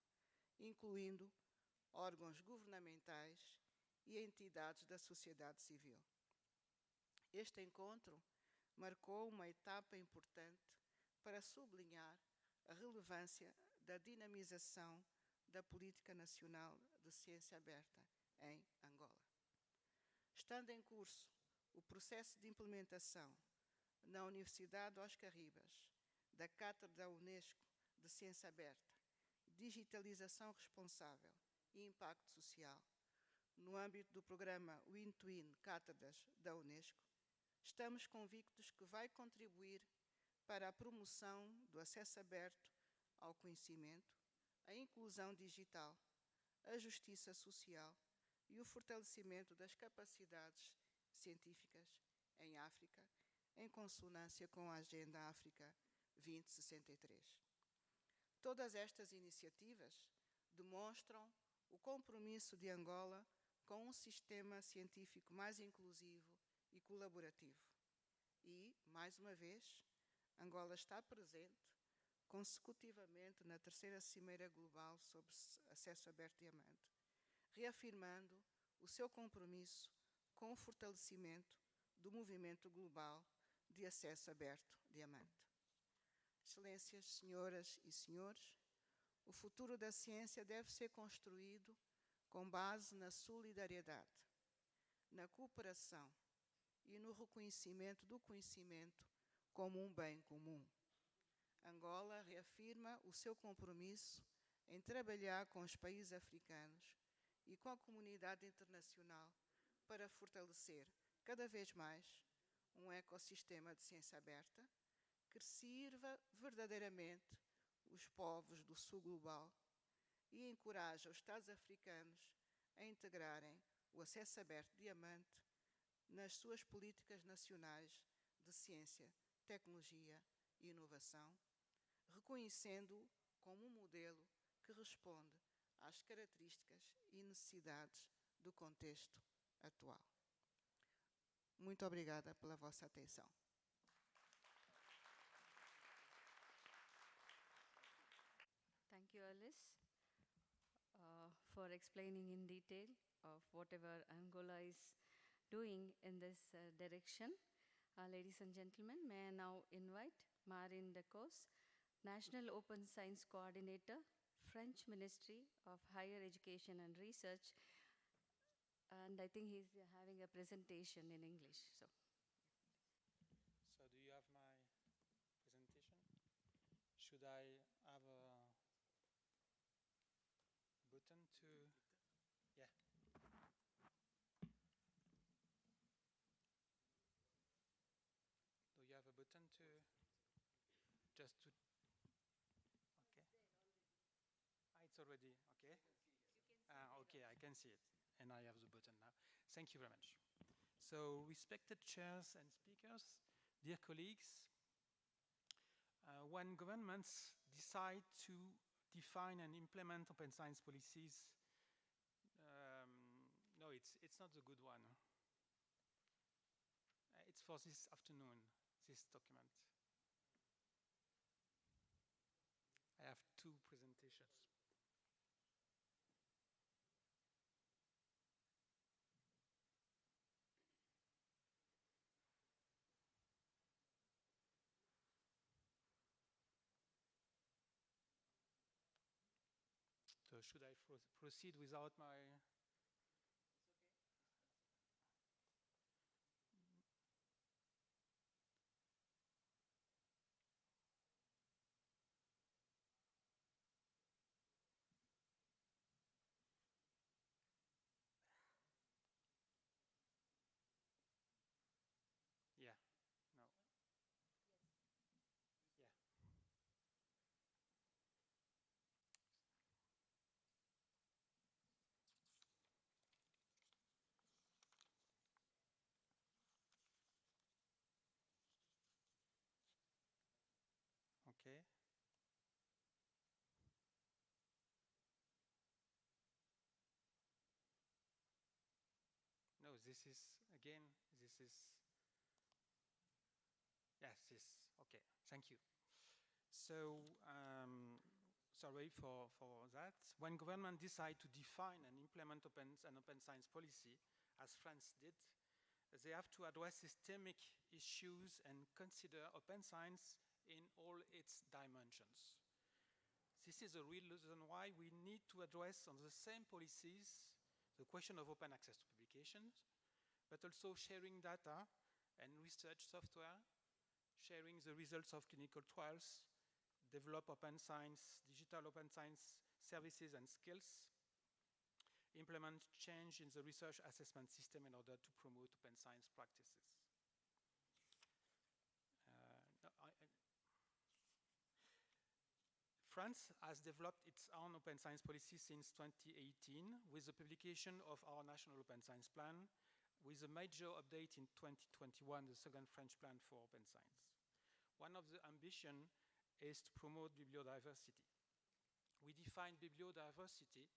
incluindo órgãos governamentais e entidades da sociedade civil. Este encontro marcou uma etapa importante para sublinhar a relevância da dinamização da política nacional de ciência aberta em Angola. Estando em curso o processo de implementação na Universidade Oscar Ribas da Cátedra da Unesco de Ciência Aberta, Digitalização Responsável e Impacto Social, no âmbito do programa Win-to-Win Cátedras da Unesco, estamos convictos que vai contribuir para a promoção do acesso aberto ao conhecimento, a inclusão digital, a justiça social e o fortalecimento das capacidades científicas em África, em consonância com a Agenda África 2063. Todas estas iniciativas demonstram o compromisso de Angola com um sistema científico mais inclusivo e colaborativo. E, mais uma vez, Angola está presente consecutivamente na terceira Cimeira Global sobre Acesso Aberto Diamante, reafirmando o seu compromisso com o fortalecimento do movimento global de acesso aberto diamante. Excelências, senhoras e senhores, o futuro da ciência deve ser construído com base na solidariedade, na cooperação e no reconhecimento do conhecimento como um bem comum. Angola reafirma o seu compromisso em trabalhar com os países africanos e com a comunidade internacional para fortalecer cada vez mais um ecossistema de ciência aberta que sirva verdadeiramente os povos do sul global e encoraja os Estados africanos a integrarem o acesso aberto diamante nas suas políticas nacionais de ciência, tecnologia e inovação, reconhecendo-o como um modelo que responde às características e necessidades do contexto atual. Muito obrigada pela vossa atenção. Thank you, Alice, for explaining in detail of whatever Angola is doing in this direction. Ladies and gentlemen, may I now invite Marin Decos, National Open Science Coordinator, French Ministry of Higher Education and Research, and I think he's having a presentation in English. So do you have my presentation? Should I have button to just to? Okay. It's already okay. Okay, I can see it, and I have the button now. Thank you very much. So, respected chairs and speakers, dear colleagues, when governments decide to define and implement open science policies, no, it's not the good one. It's for this afternoon, this document. I have two presentations. So should I proceed without my? It's okay. Yeah. No. Yeah. Okay. No, this is again. This is. Yes. This. Okay. Thank you. So, sorry for that. When government decide to define and implement an open science policy, as France did, they have to address systemic issues and consider open science in all its dimensions. This is a real reason why we need to address on the same policies the question of open access to publications, but also sharing data and research software, sharing the results of clinical trials, develop open science, digital open science services and skills, implement change in the research assessment system in order to promote open science practices. No, France has developed its own open science policy since 2018 with the publication of our National Open Science Plan, with a major update in 2021, the second French plan for open science. One of the ambitions is to promote bibliodiversity. We define bibliodiversity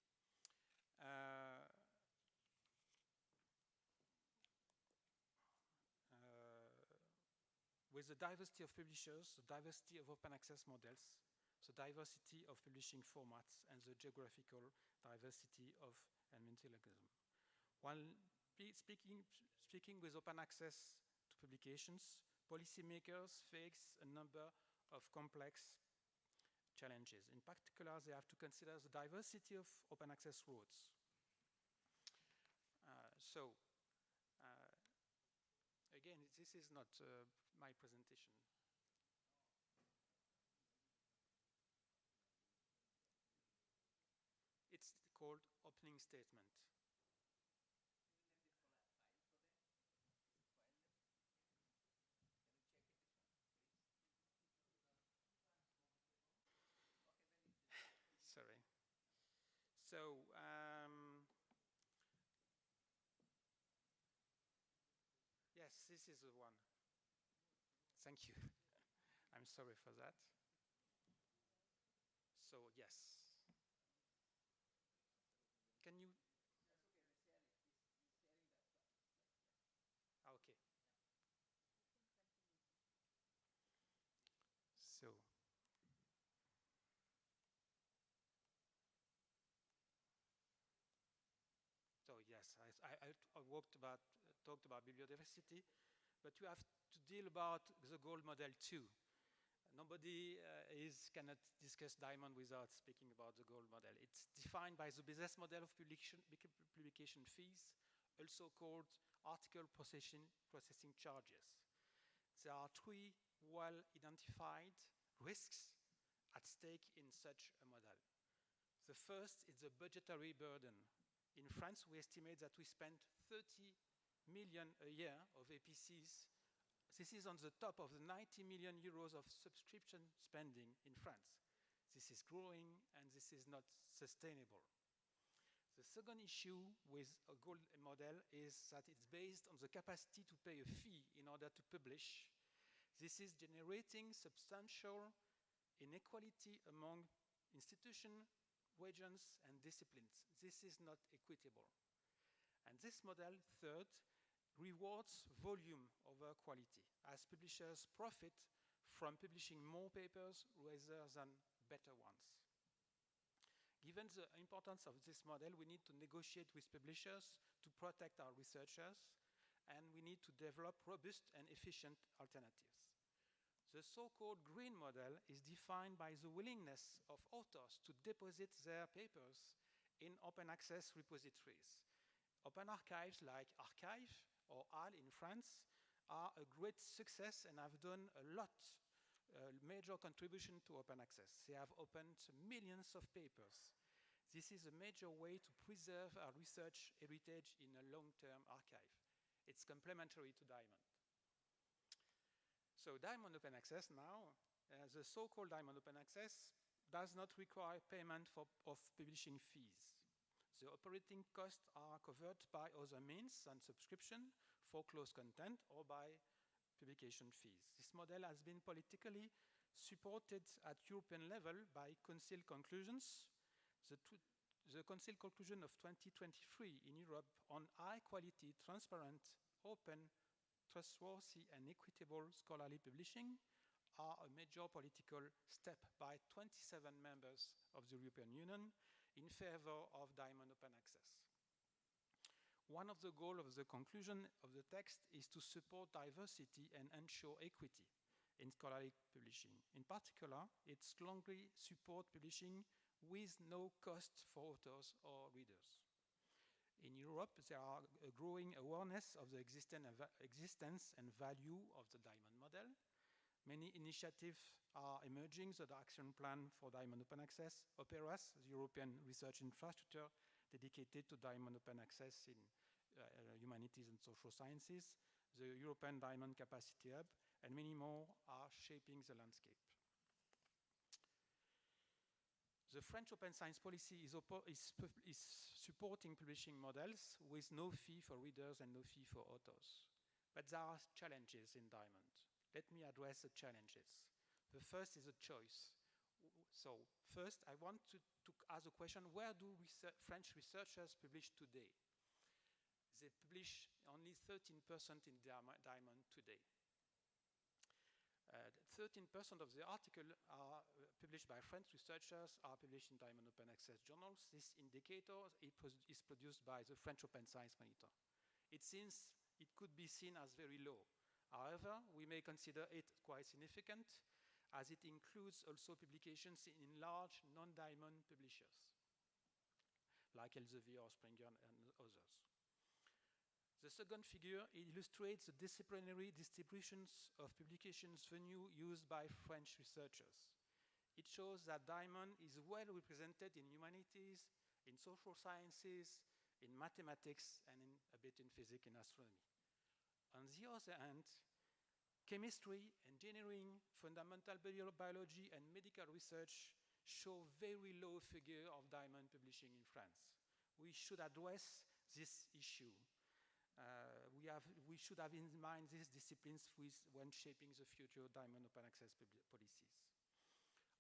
with the diversity of publishers, the diversity of open access models, the diversity of publishing formats, and the geographical diversity of multilingualism. While speaking with open access to publications, policymakers face a number of complex challenges. In particular, they have to consider the diversity of open access routes. Again, this is not my presentation. It's called opening statement. Sorry. So, yes, this is the one. Thank you. I'm sorry for that. So, yes. Can you? That's okay. We're sharing. He's sharing that. Okay. So. So yes, I talked about bibliodiversity, but you have to deal about the gold model too. Nobody cannot discuss diamond without speaking about the gold model. It's defined by the business model of publication fees, also called article processing charges. There are three well-identified risks at stake in such a model. The first is the budgetary burden. In France, we estimate that we spend 30 million a year of APCs This is on the top of the 90 million euros of subscription spending in France. This is growing and this is not sustainable. The second issue with a gold model is that it's based on the capacity to pay a fee in order to publish. This is generating substantial inequality among institutions, regions, and disciplines. This is not equitable. And this model, third, rewards volume over quality, as publishers profit from publishing more papers rather than better ones. Given the importance of this model, we need to negotiate with publishers to protect our researchers, and we need to develop robust and efficient alternatives. The so-called green model is defined by the willingness of authors to deposit their papers in open access repositories. Open archives like Archive or HAL in France are a great success and have done a lot, major contribution to open access. They have opened millions of papers. This is a major way to preserve our research heritage in a long-term archive. It's complementary to Diamond. So Diamond Open Access now, the so-called Diamond Open Access does not require payment of publishing fees. The operating costs are covered by other means than subscription for closed content or by publication fees. This model has been politically supported at European level by Council conclusions. The Council conclusion of 2023 in Europe on high quality, transparent, open, trustworthy and equitable scholarly publishing are a major political step by 27 members of the European Union in favor of Diamond Open Access. One of the goals of the conclusion of the text is to support diversity and ensure equity in scholarly publishing. In particular, it strongly supports publishing with no cost for authors or readers. In Europe, there are a growing awareness of the existence and value of the Diamond model. Many initiatives are emerging. The Action Plan for Diamond Open Access, OPERAS, the European research infrastructure dedicated to Diamond Open Access in humanities and social sciences, the European Diamond Capacity Hub, and many more are shaping the landscape. The French open science policy is supporting publishing models with no fee for readers and no fee for authors. But there are challenges in Diamond. Let me address the challenges. The first is a choice. So first, I want to ask a question, where do French researchers publish today? They publish only 13% in Diamond today. 13% of the articles are published by French researchers are published in Diamond Open Access journals. This indicator is produced by the French Open Science Monitor. It could be seen as very low. However, we may consider it quite significant as it includes also publications in large non-Diamond publishers like Elsevier or Springer and others. The second figure illustrates the disciplinary distributions of publications venue used by French researchers. It shows that Diamond is well represented in humanities, in social sciences, in mathematics, and a bit in physics and astronomy. On the other hand, chemistry, engineering, fundamental biology, and medical research show very low figure of Diamond publishing in France. We should address this issue. We should have in mind these disciplines when shaping the future Diamond Open Access policies.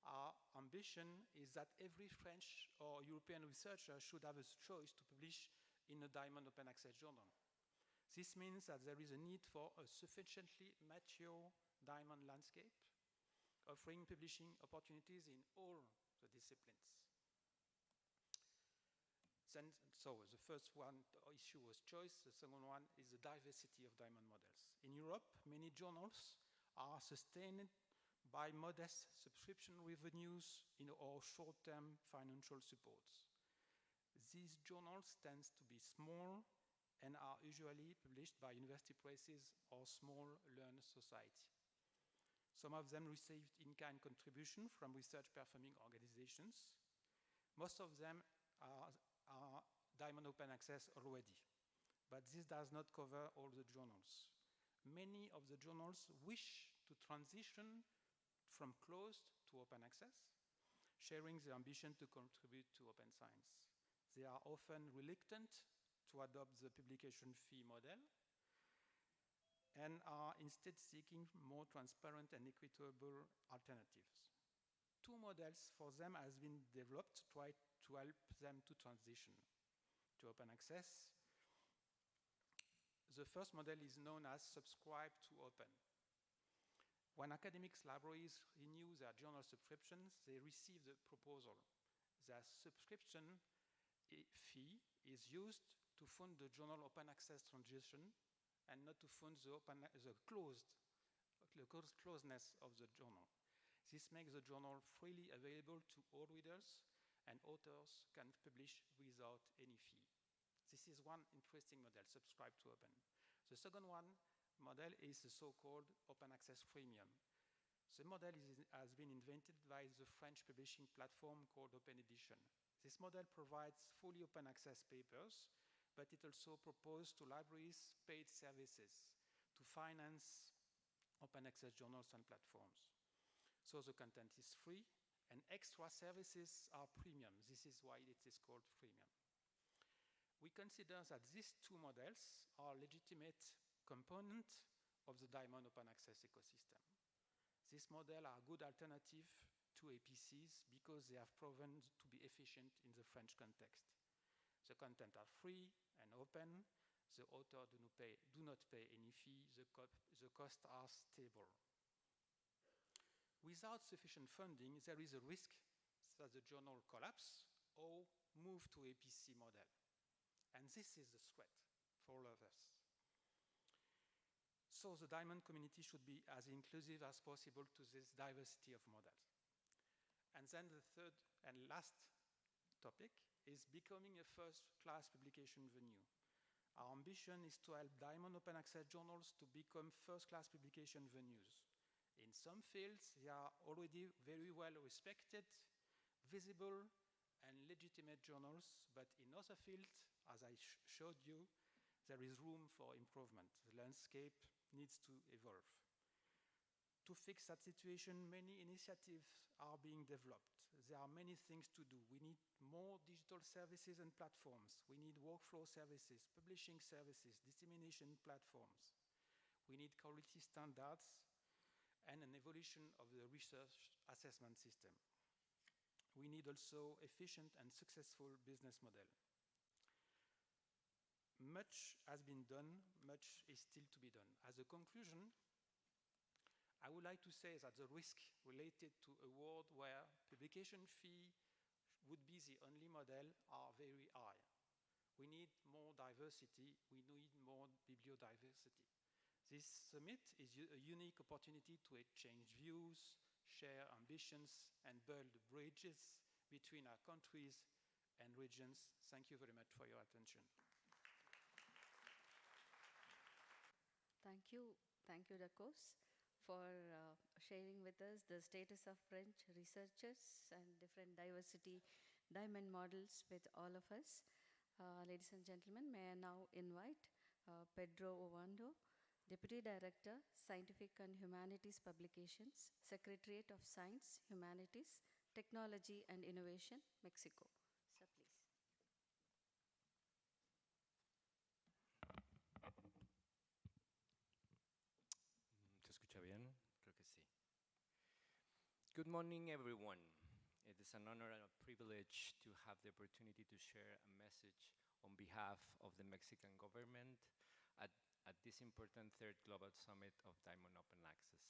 Our ambition is that every French or European researcher should have a choice to publish in a Diamond Open Access journal. This means that there is a need for a sufficiently mature Diamond landscape, offering publishing opportunities in all the disciplines. So the first issue was choice. The second one is the diversity of Diamond models. In Europe, many journals are sustained by modest subscription revenues or short-term financial supports. These journals tend to be small and are usually published by university presses or small learned society. Some of them received in-kind contribution from research performing organizations. Most of them are Diamond Open Access already, but this does not cover all the journals. many of the journals wish to transition from closed to open access, sharing their ambition to contribute to open science. They are often reluctant to adopt the publication fee model and are instead seeking more transparent and equitable alternatives. Two models for them has been developed to try to help them to transition to open access. The first model is known as subscribe to open. When academics libraries renew their journal subscriptions, they receive the proposal. Their subscription fee is used to fund the journal open access transition and not to fund the closeness of the journal. This makes the journal freely available to all readers, and authors can publish without any fee. This is one interesting model, subscribe to open. The second model is the so-called open access freemium. The model has been invented by the French publishing platform called Open Edition. This model provides fully open access papers, but it also proposes to libraries paid services to finance open access journals and platforms. So the content is free, and extra services are premium. This is why it is called freemium. We consider that these two models are legitimate components of the Diamond open access ecosystem. These models are a good alternative to APCs because they have proven to be efficient in the French context. The content are free and open. The author do not pay any fee. The costs are stable. Without sufficient funding, there is a risk that the journal collapse or move to APC model. And this is the threat for all of us. So the Diamond community should be as inclusive as possible to this diversity of models. And then the third and last topic is becoming a first-class publication venue. Our ambition is to help Diamond open access journals to become first-class publication venues. In some fields, they are already very well respected, visible, and legitimate journals, but in other fields, as I showed you, there is room for improvement. The landscape needs to evolve. To fix that situation, many initiatives are being developed. There are many things to do. We need more digital services and platforms. We need workflow services, publishing services, dissemination platforms. We need quality standards and an evolution of the research assessment system. We need also efficient and successful business model. Much has been done, much is still to be done. As a conclusion, I would like to say that the risk related to a world where publication fee would be the only model are very high. We need more diversity, we need more bibliodiversity. This summit is a unique opportunity to exchange views, share ambitions, and build bridges between our countries and regions. Thank you very much for your attention. Thank you, Dakos, for sharing with us the status of French researchers and different diversity diamond models with all of us. Ladies and gentlemen, may I now invite Pedro Ovando, Deputy Director, Scientific and Humanities Publications, Secretariat of Science, Humanities, Technology and Innovation, Mexico. Sir, please. ¿Se escucha bien? Creo que sí. Good morning, everyone. It is an honor and a privilege to have the opportunity to share a message on behalf of the Mexican government at this important third Global Summit of Diamond Open Access.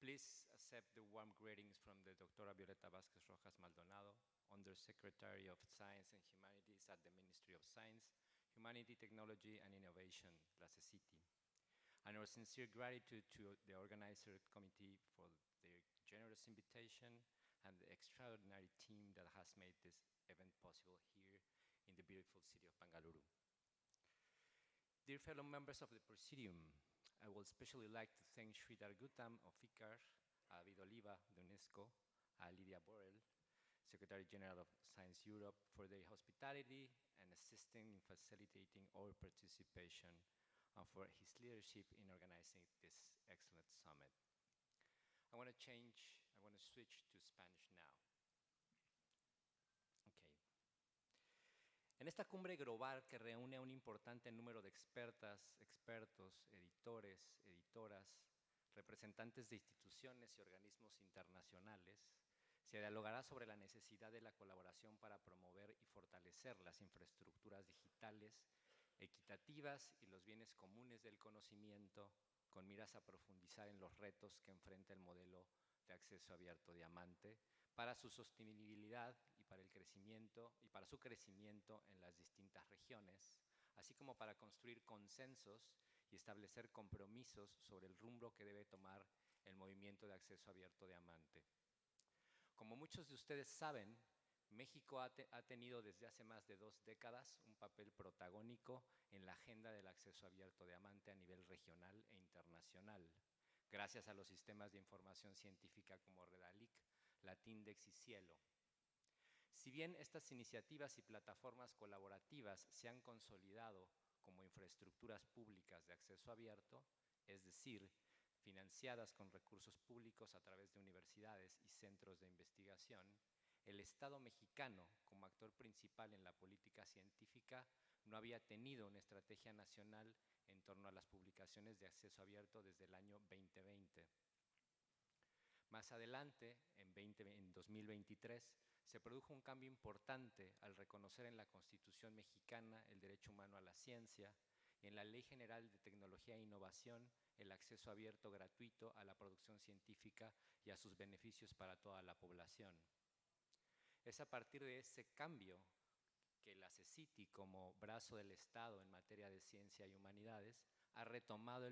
Please accept the warm greetings from the Doctora Violeta Vázquez Rojas Maldonado, Undersecretary of Science and Humanities at the Ministry of Science, Humanity, Technology and Innovation, la CECITI. And our sincere gratitude to the organizer committee for their generous invitation and the extraordinary team that has made this event possible here in the beautiful city of Bangalore. Dear fellow members of the Presidium, I would especially like to thank Sri Dargutam of ICAR, David Oliva, de UNESCO, Lydia Borrell, Secretary General of Science Europe, for their hospitality and assisting in facilitating our participation and for his leadership in organizing this excellent summit. I want to switch to Spanish now. Okay. En esta cumbre global que reúne a un importante número de expertos, editores, editoras, representantes de instituciones y organismos internacionales, se dialogará sobre la necesidad de la colaboración para promover y fortalecer las infraestructuras digitales equitativas y los bienes comunes del conocimiento, con miras a profundizar en los retos que enfrenta el modelo de acceso abierto diamante para su sostenibilidad y para su crecimiento en las distintas regiones, así como para construir consensos y establecer compromisos sobre el rumbo que debe tomar el movimiento de acceso abierto diamante. Como muchos de ustedes saben, México ha tenido desde hace más de 2 décadas un papel protagónico en la agenda del acceso abierto diamante a nivel regional e internacional, gracias a los sistemas de información científica como Redalic, Latindex y Cielo. Si bien estas iniciativas y plataformas colaborativas se han consolidado como infraestructuras públicas de acceso abierto, es decir, financiadas con recursos públicos a través de universidades y centros de investigación, el Estado mexicano, como actor principal en la política científica, no había tenido una estrategia nacional en torno a las publicaciones de acceso abierto desde el año 2020. Más adelante, en 2023, se produjo un cambio importante al reconocer en la Constitución mexicana el derecho humano a la ciencia y en la Ley General de Tecnología e Innovación el acceso abierto gratuito a la producción científica y a sus beneficios para toda la población. Es a partir de ese cambio que la CECITI, como brazo del Estado en materia de ciencia y humanidades, ha retomado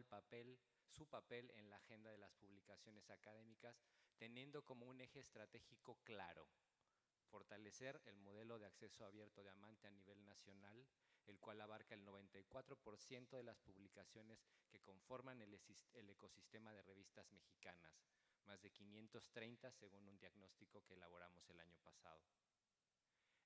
su papel en la agenda de las publicaciones académicas, teniendo como un eje estratégico claro: fortalecer el modelo de acceso abierto diamante a nivel nacional, el cual abarca el 94% de las publicaciones que conforman el ecosistema de revistas mexicanas, más de 530 según un diagnóstico que elaboramos el año pasado.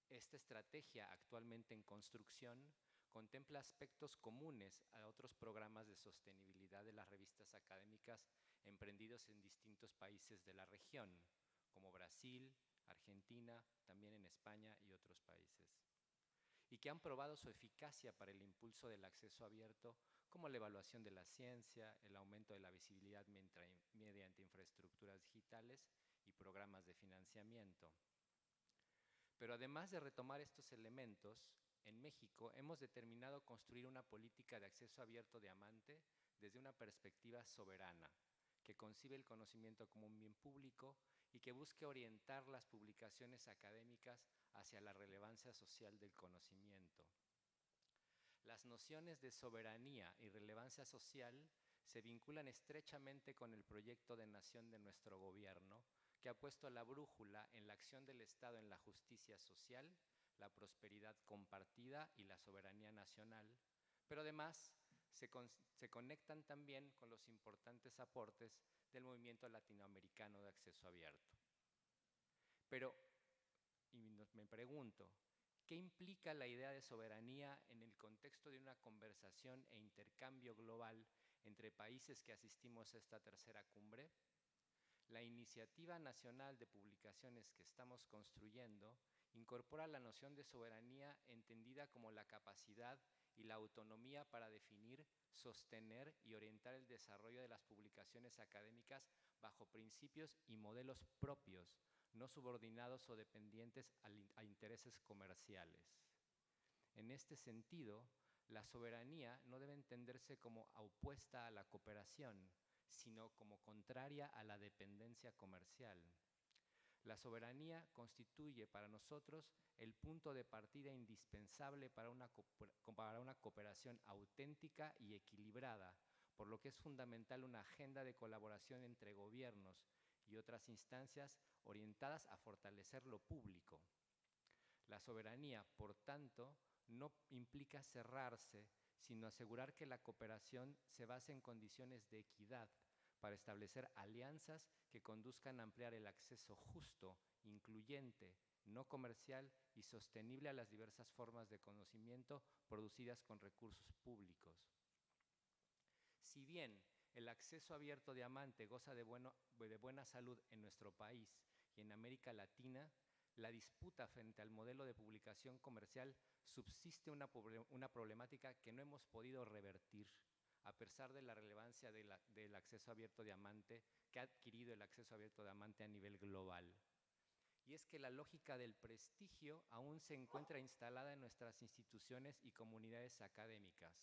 Esta estrategia, actualmente en construcción, contempla aspectos comunes a otros programas de sostenibilidad de las revistas académicas emprendidos en distintos países de la región, como Brasil, Argentina, también en España y otros países, y que han probado su eficacia para el impulso del acceso abierto, como la evaluación de la ciencia, el aumento de la visibilidad mediante infraestructuras digitales y programas de financiamiento. Pero además de retomar estos elementos, en México hemos determinado construir una política de acceso abierto diamante desde una perspectiva soberana, que concibe el conocimiento como un bien público y que busque orientar las publicaciones académicas hacia la relevancia social del conocimiento. Las nociones de soberanía y relevancia social se vinculan estrechamente con el proyecto de nación de nuestro gobierno, que ha puesto la brújula en la acción del Estado en la justicia social, la prosperidad compartida y la soberanía nacional, pero además se conectan también con los importantes aportes del movimiento latinoamericano de acceso abierto. Pero, me pregunto, ¿qué implica la idea de soberanía en el contexto de una conversación e intercambio global entre países que asistimos a esta tercera cumbre? La Iniciativa Nacional de Publicaciones que estamos construyendo incorpora la noción de soberanía entendida como la capacidad y la autonomía para definir, sostener y orientar el desarrollo de las publicaciones académicas bajo principios y modelos propios, no subordinados o dependientes a intereses comerciales. En este sentido, la soberanía no debe entenderse como opuesta a la cooperación, sino como contraria a la dependencia comercial. La soberanía constituye para nosotros el punto de partida indispensable para una cooperación auténtica y equilibrada, por lo que es fundamental una agenda de colaboración entre gobiernos y otras instancias orientadas a fortalecer lo público. La soberanía, por tanto, no implica cerrarse, sino asegurar que la cooperación se base en condiciones de equidad para establecer alianzas que conduzcan a ampliar el acceso justo, incluyente, no comercial y sostenible a las diversas formas de conocimiento producidas con recursos públicos. Si bien el acceso abierto diamante goza de buena salud en nuestro país y en América Latina, la disputa frente al modelo de publicación comercial subsiste una problemática que no hemos podido revertir, a pesar de la relevancia del acceso abierto diamante que ha adquirido el acceso abierto diamante a nivel global. Y es que la lógica del prestigio aún se encuentra instalada en nuestras instituciones y comunidades académicas.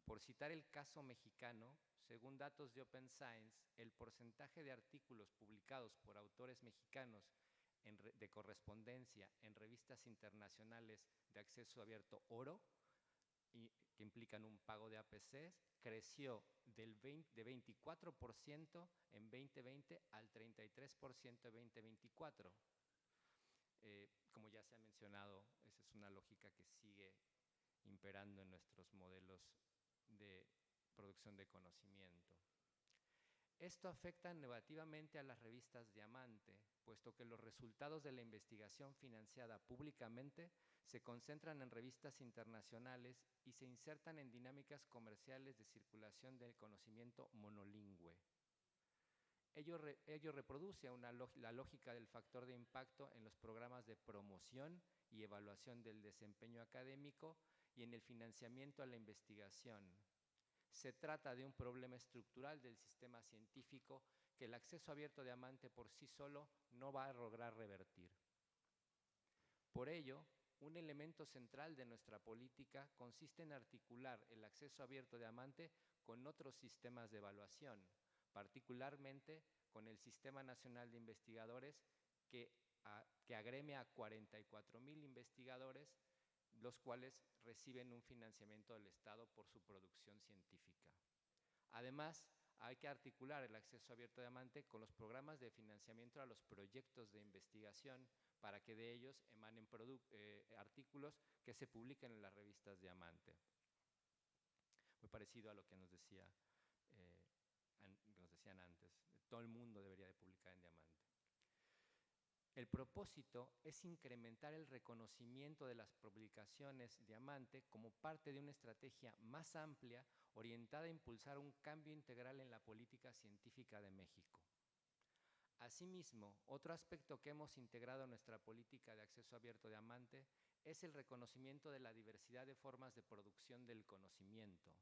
Por citar el caso mexicano, según datos de Open Science, el porcentaje de artículos publicados por autores mexicanos de correspondencia en revistas internacionales de acceso abierto oro, que implican un pago de APCs, creció de 24% en 2020 al 33% en 2024. Como ya se ha mencionado, esa es una lógica que sigue imperando en nuestros modelos de producción de conocimiento. Esto afecta negativamente a las revistas Diamante, puesto que los resultados de la investigación financiada públicamente se concentran en revistas internacionales y se insertan en dinámicas comerciales de circulación del conocimiento monolingüe. Ello reproduce la lógica del factor de impacto en los programas de promoción y evaluación del desempeño académico y en el financiamiento a la investigación. Se trata de un problema estructural del sistema científico que el acceso abierto diamante por sí solo no va a lograr revertir. Por ello, un elemento central de nuestra política consiste en articular el acceso abierto diamante con otros sistemas de evaluación, particularmente con el Sistema Nacional de Investigadores que agremia a 44,000 investigadores, los cuales reciben un financiamiento del Estado por su producción científica. Además, hay que articular el acceso abierto diamante con los programas de financiamiento a los proyectos de investigación para que de ellos emanen artículos que se publiquen en las revistas Diamante. Muy parecido a lo que nos decían antes. Todo el mundo debería de publicar en Diamante. El propósito es incrementar el reconocimiento de las publicaciones Diamante como parte de una estrategia más amplia orientada a impulsar un cambio integral en la política científica de México. Asimismo, otro aspecto que hemos integrado en nuestra política de acceso abierto Diamante es el reconocimiento de la diversidad de formas de producción del conocimiento.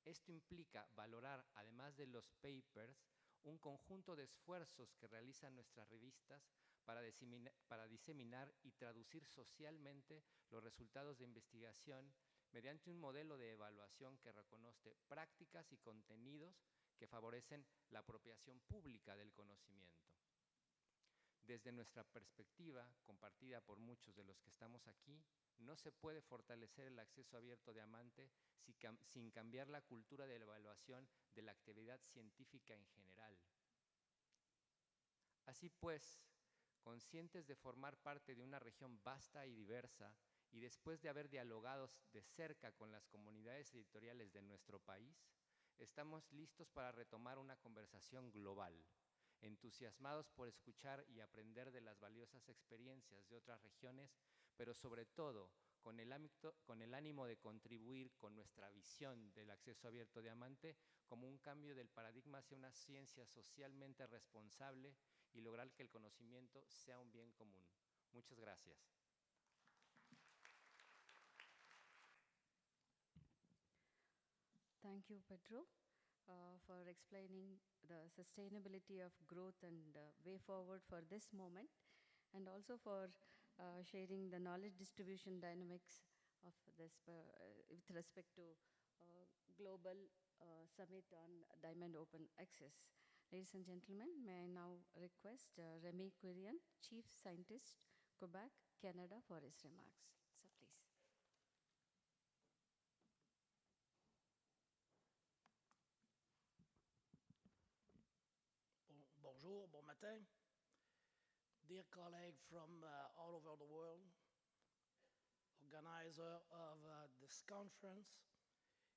Esto implica valorar, además de los papers, un conjunto de esfuerzos que realizan nuestras revistas para diseminar y traducir socialmente los resultados de investigación mediante un modelo de evaluación que reconoce prácticas y contenidos que favorecen la apropiación pública del conocimiento. Desde nuestra perspectiva, compartida por muchos de los que estamos aquí, no se puede fortalecer el acceso abierto Diamante sin cambiar la cultura de la evaluación de la actividad científica en general. Así pues, conscientes de formar parte de una región vasta y diversa, y después de haber dialogado de cerca con las comunidades editoriales de nuestro país, estamos listos para retomar una conversación global, entusiasmados por escuchar y aprender de las valiosas experiencias de otras regiones, pero sobre todo con el ánimo de contribuir con nuestra visión del acceso abierto Diamante como un cambio del paradigma hacia una ciencia socialmente responsable y lograr que el conocimiento sea un bien común. Muchas gracias. Thank you, Pedro, for explaining the sustainability of growth and way forward for this moment, and also for sharing the knowledge distribution dynamics of this with respect to global summit on Diamond Open Access. Ladies and gentlemen, may I now request Remy Quirian, Chief Scientist, Quebec, Canada, for his remarks. So please. Bonjour, bon matin. Dear colleagues from all over the world, organizer of this conference,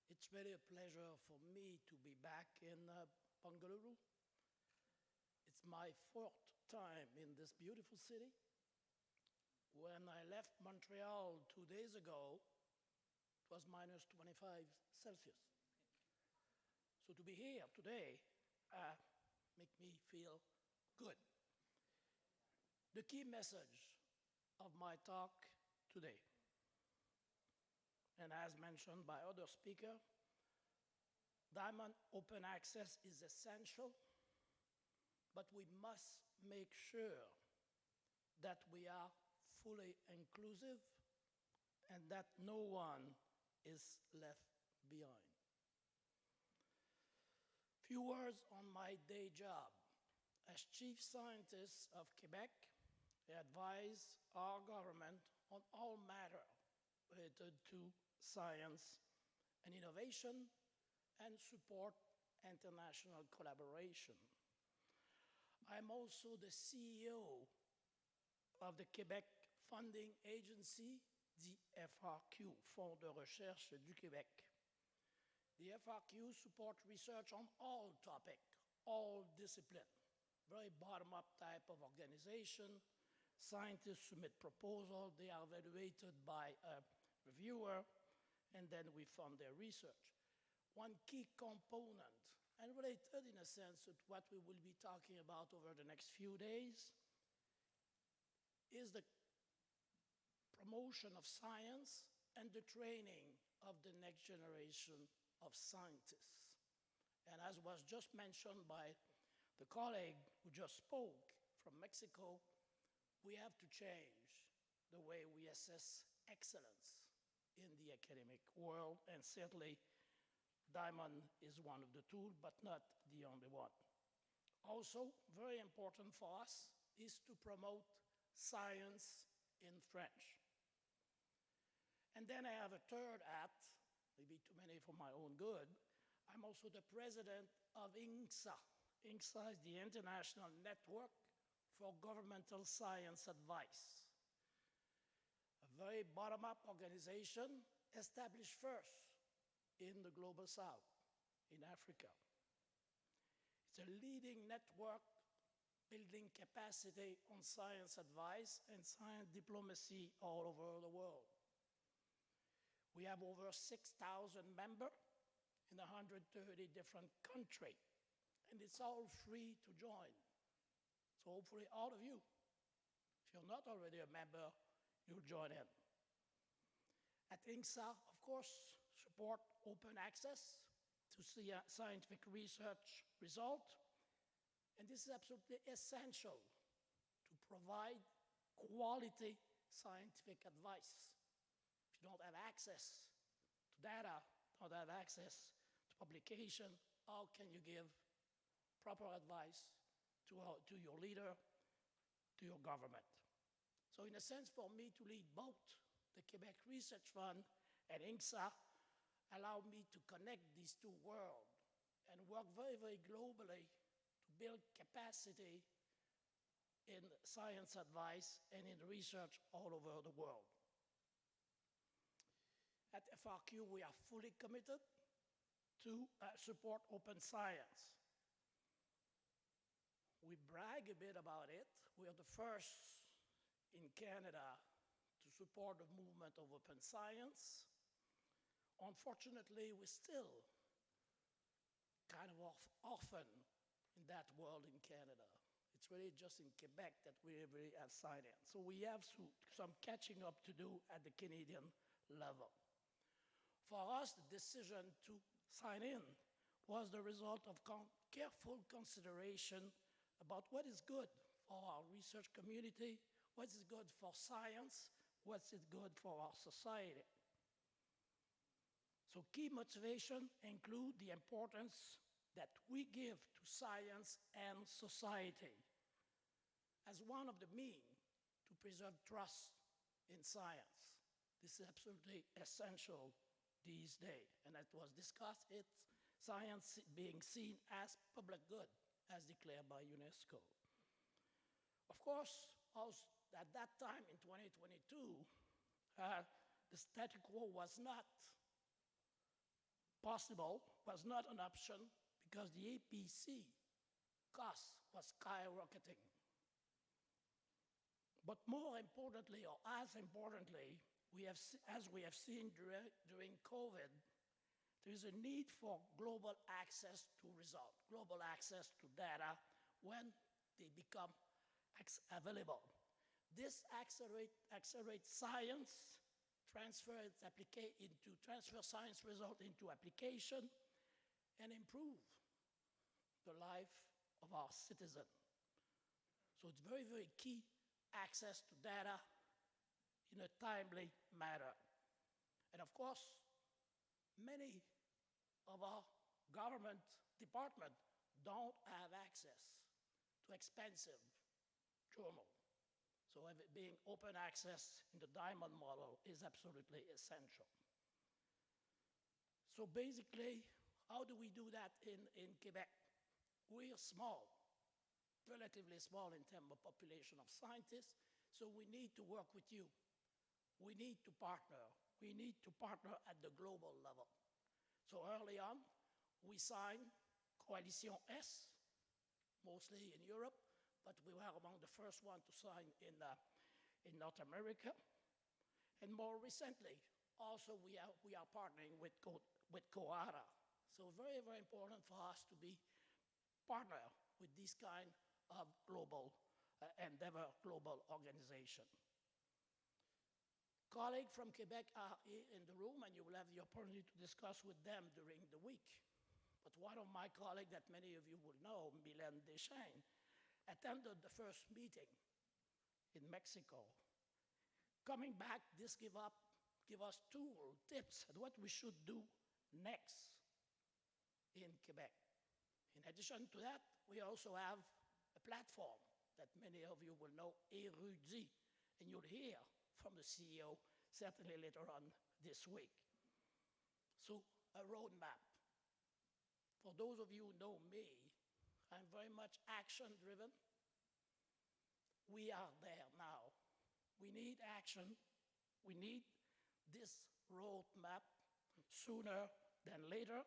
it's really a pleasure for me to be back in Bengaluru. It's my fourth time in this beautiful city. When I left Montreal 2 days ago, it was minus 25 Celsius. So to be here today make me feel good. The key message of my talk today, and as mentioned by other speakers, Diamond open access is essential, but we must make sure that we are fully inclusive and that no one is left behind. Few words on my day job. As Chief Scientist of Quebec, I advise our government on all matters related to science and innovation and support international collaboration. I'm also the CEO of the Quebec Funding Agency, the FRQ, Fonds de Recherche du Québec. The FRQ supports research on all topics, all disciplines, very bottom-up type of organization. Scientists submit proposals, they are evaluated by a reviewer, and then we fund their research. One key component, and related in a sense to what we will be talking about over the next few days, is the promotion of science and the training of the next generation of scientists. And as was just mentioned by the colleague who just spoke from Mexico, we have to change the way we assess excellence in the academic world, and certainly Diamond is one of the tools, but not the only one. Also, very important for us is to promote science in French. And then I have a third hat, maybe too many for my own good. I'm also the president of INGSA. INGSA is the International Network for Governmental Science Advice, a very bottom-up organization established first in the Global South, in Africa. It's a leading network building capacity on science advice and science diplomacy all over the world. We have over 6,000 members in 130 different countries, and it's all free to join. So hopefully all of you, if you're not already a member, you'll join in. At INGSA, of course, support open access to scientific research results, and this is absolutely essential to provide quality scientific advice. If you don't have access to data, don't have access to publication, how can you give proper advice to your leader, to your government? So in a sense, for me to lead both the Quebec Research Fund and INGSA allow me to connect these two worlds and work very, very globally to build capacity in science advice and in research all over the world. At FRQ, we are fully committed to support open science. We brag a bit about it. We are the first in Canada to support the movement of open science. Unfortunately, we're still kind of often in that world in Canada. It's really just in Quebec that we really have signed in. So we have some catching up to do at the Canadian level. For us, the decision to sign in was the result of careful consideration about what is good for our research community, what is good for science, what is good for our society. So key motivation include the importance that we give to science and society as one of the means to preserve trust in science. This is absolutely essential these days, and it was discussed, science being seen as public good, as declared by UNESCO. Of course, at that time in 2022, the status quo was not possible, was not an option, because the APC cost was skyrocketing. But more importantly, or as importantly, as we have seen during COVID, There is a need for global access to results, global access to data when they become available. This accelerates science, transfer science result into application, and improve the life of our citizens. So it's very, very key access to data in a timely manner. And of course, many of our government departments don't have access to expensive journals. So being open access in the diamond model is absolutely essential. So basically, how do we do that in Quebec? We're small, relatively small in terms of population of scientists, so we need to work with you. We need to partner. We need to partner at the global level. So early on, we signed Coalition S, mostly in Europe, but we were among the first ones to sign in North America. And more recently, also we are partnering with COARA. So very, very important for us to be partner with this kind of global endeavor, global organization. Colleagues from Quebec are in the room, and you will have the opportunity to discuss with them during the week. But one of my colleagues that many of you will know, Mylène Deschênes, attended the first meeting in Mexico. Coming back, this give us tools, tips on what we should do next in Quebec. In addition to that, we also have a platform that many of you will know, Érudit, and you'll hear from the CEO certainly later on this week. So a roadmap. For those of you who know me, I'm very much action-driven. We are there now. We need action. We need this roadmap sooner than later.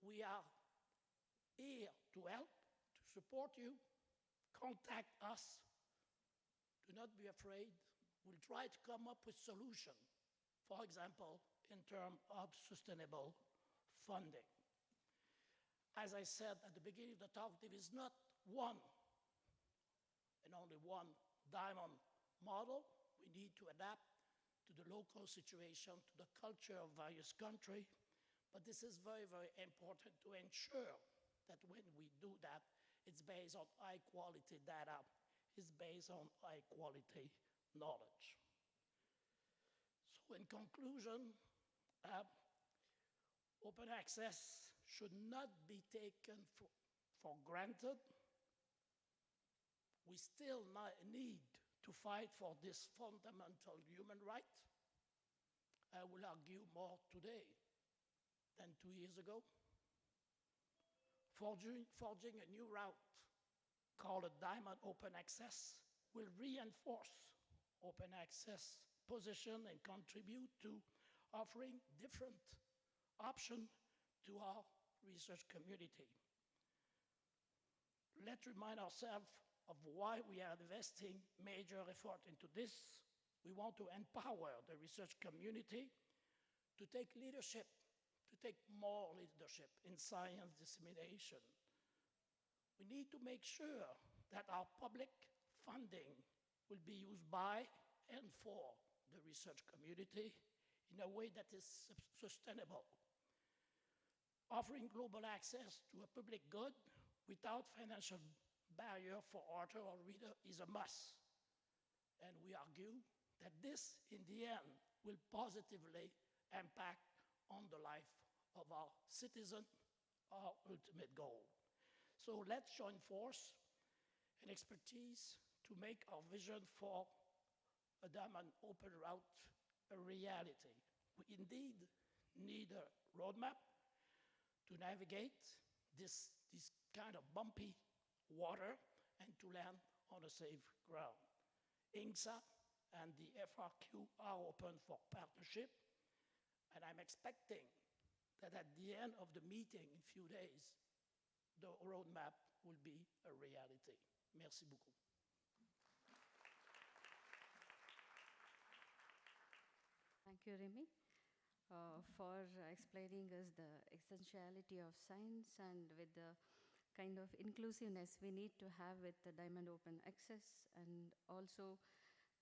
We are here to help, to support you. Contact us. Do not be afraid. We'll try to come up with solutions, for example, in terms of sustainable funding. As I said at the beginning of the talk, there is not one and only one diamond model. We need to adapt to the local situation, to the culture of various countries. But this is very, very important to ensure that when we do that, it's based on high-quality data, it's based on high-quality knowledge. So in conclusion, open access should not be taken for granted. We still need to fight for this fundamental human right. I will argue more today than 2 years ago. Forging a new route called a Diamond Open Access will reinforce open access position and contribute to offering different options to our research community. Let's remind ourselves of why we are investing major effort into this. We want to empower the research community to take leadership, to take more leadership in science dissemination. We need to make sure that our public funding will be used by and for the research community in a way that is sustainable. Offering global access to a public good without financial barrier for author or reader is a must. And we argue that this, in the end, will positively impact on the life of our citizen, our ultimate goal. So let's join force and expertise to make our vision for a diamond open route a reality. We indeed need a roadmap to navigate this kind of bumpy water and to land on a safe ground. INCSA and the FRQ are open for partnership, and I'm expecting that at the end of the meeting in a few days, the roadmap will be a reality. Merci beaucoup. Thank you, Remy. for explaining us the essentiality of science and with the kind of inclusiveness we need to have with the Diamond Open Access, and also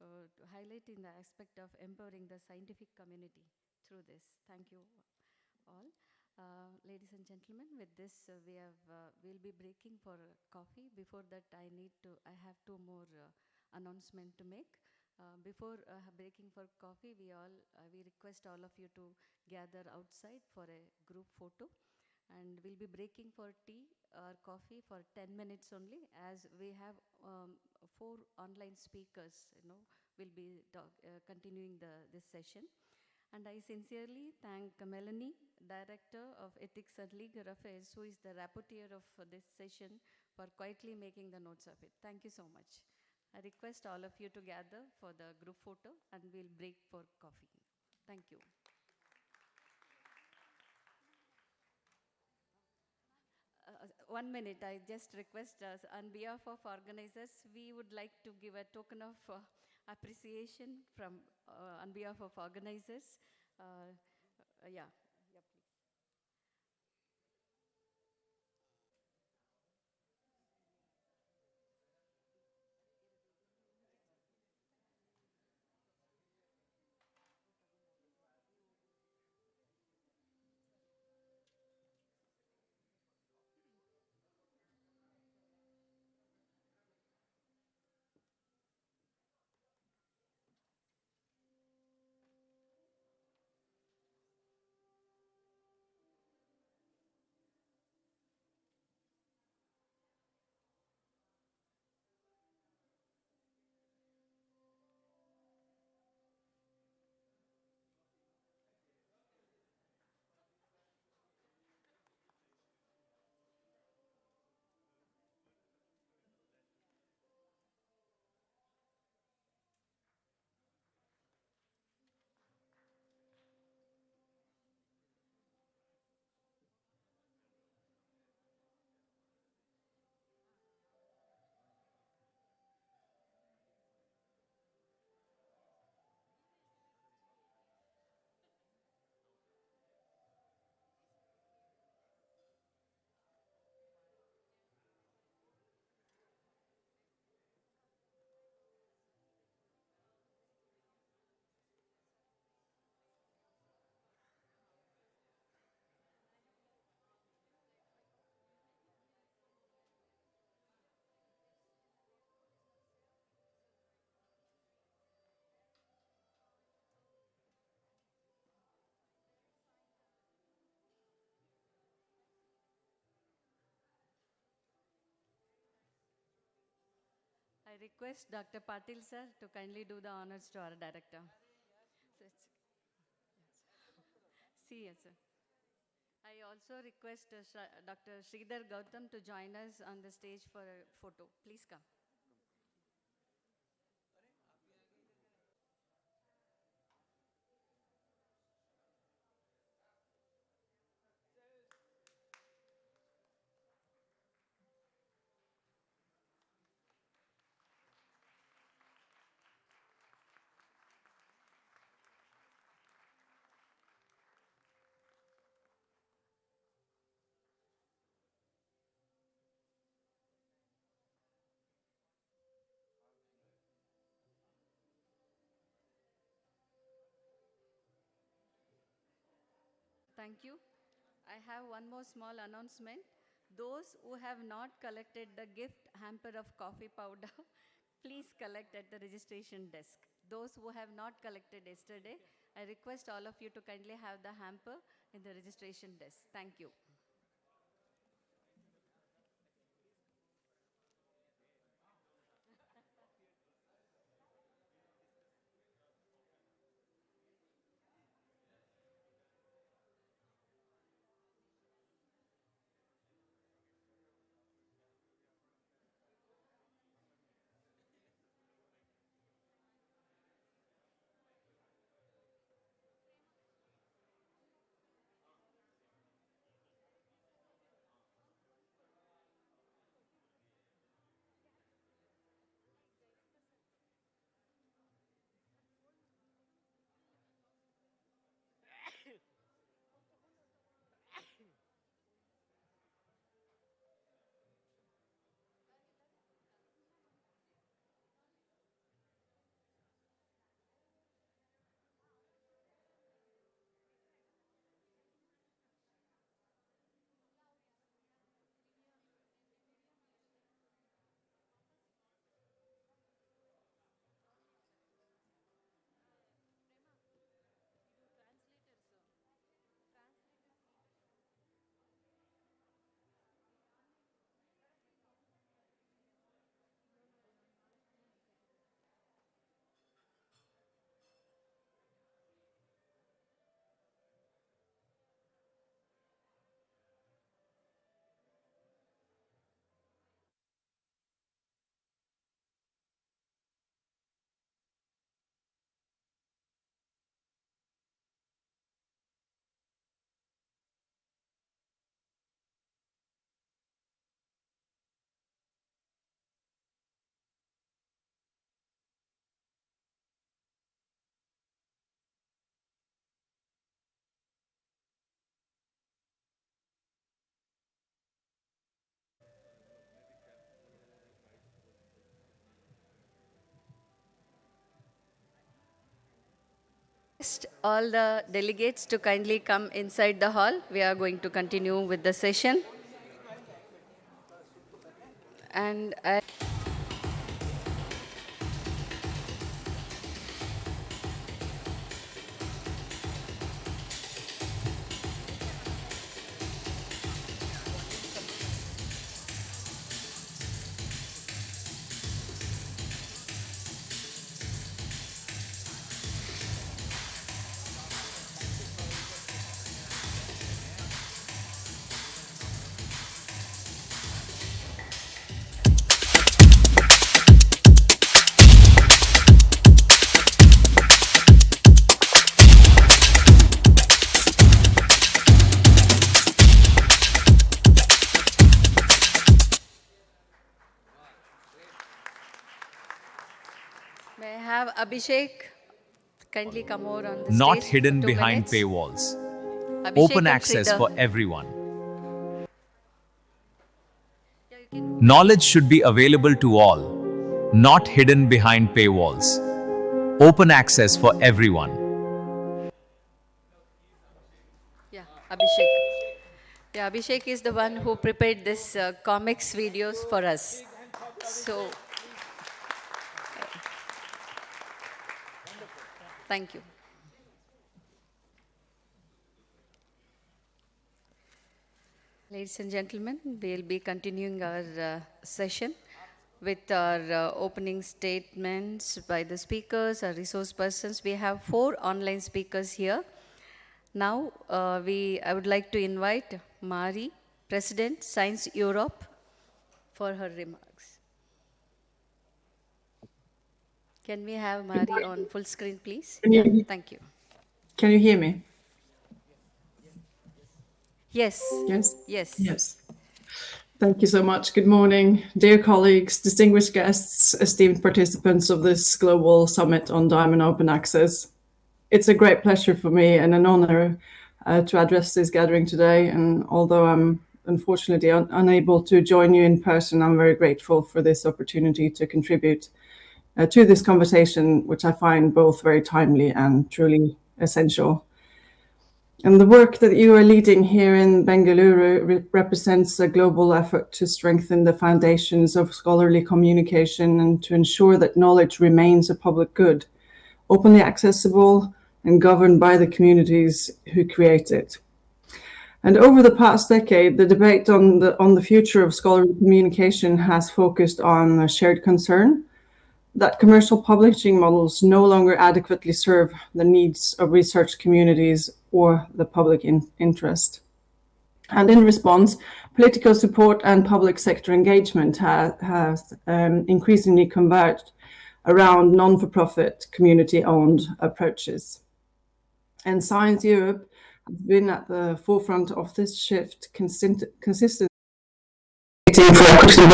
to highlighting the aspect of empowering the scientific community through this. Thank you all. Ladies and gentlemen, with this we'll be breaking for coffee. Before that, I have two more announcement to make. Before breaking for coffee, we request all of you to gather outside for a group photo, and we'll be breaking for tea or coffee for 10 minutes only, as we have four online speakers, will be continuing this session. And I sincerely thank Melanie, Director of Ethics and Legal Affairs, who is the rapporteur of this session, for quietly making the notes of it. Thank you so much. I request all of you to gather for the group photo, and we'll break for coffee. Thank you. 1 minute, I just request us, on behalf of organizers, we would like to give a token of appreciation from, on behalf of organizers. Yeah, please. I request Dr. Patil sir to kindly do the honors to our director. So see, yes, sir. I also request Dr. Sridhar Gautam to join us on the stage for a photo. Please come. Thank you. I have one more small announcement. Those who have not collected the gift hamper of coffee powder, please collect at the registration desk. Those who have not collected yesterday, I request all of you to kindly have the hamper in the registration desk. Thank you. All the delegates to kindly come inside the hall. We are going to continue with the session. And may I have Abhishek kindly come over on the Not stage hidden for 2 behind minutes. paywalls. Abhishek Open and access Sridhar. for everyone. Knowledge should be available to all, not hidden behind paywalls. Open access for everyone. Yeah, Abhishek. Yeah, Abhishek is the one who prepared this comics videos for us. So, thank you. Ladies and gentlemen, we'll be continuing our session with our opening statements by the speakers, our resource persons. We have 4 online speakers here. Now, I would like to invite Mari, President, Science Europe, for her remarks. Can we have Mari on full screen, please? Yeah, thank you. Can you hear me? Yes. Yes? Yes. Yes. Thank you so much. Good morning, dear colleagues, distinguished guests, esteemed participants of this global summit on Diamond Open Access. It's a great pleasure for me and an honor to address this gathering today. And although I'm unfortunately unable to join you in person, I'm very grateful for this opportunity to contribute to this conversation, which I find both very timely and truly essential. And the work that you are leading here in Bengaluru represents a global effort to strengthen the foundations of scholarly communication and to ensure that knowledge remains a public good, openly accessible and governed by the communities who create it. And over the past decade, the debate on the future of scholarly communication has focused on a shared concern that commercial publishing models no longer adequately serve the needs of research communities or the public interest. And in response, political support and public sector engagement has increasingly converged around non-for-profit, community-owned approaches. And Science Europe has been at the forefront of this shift consistently for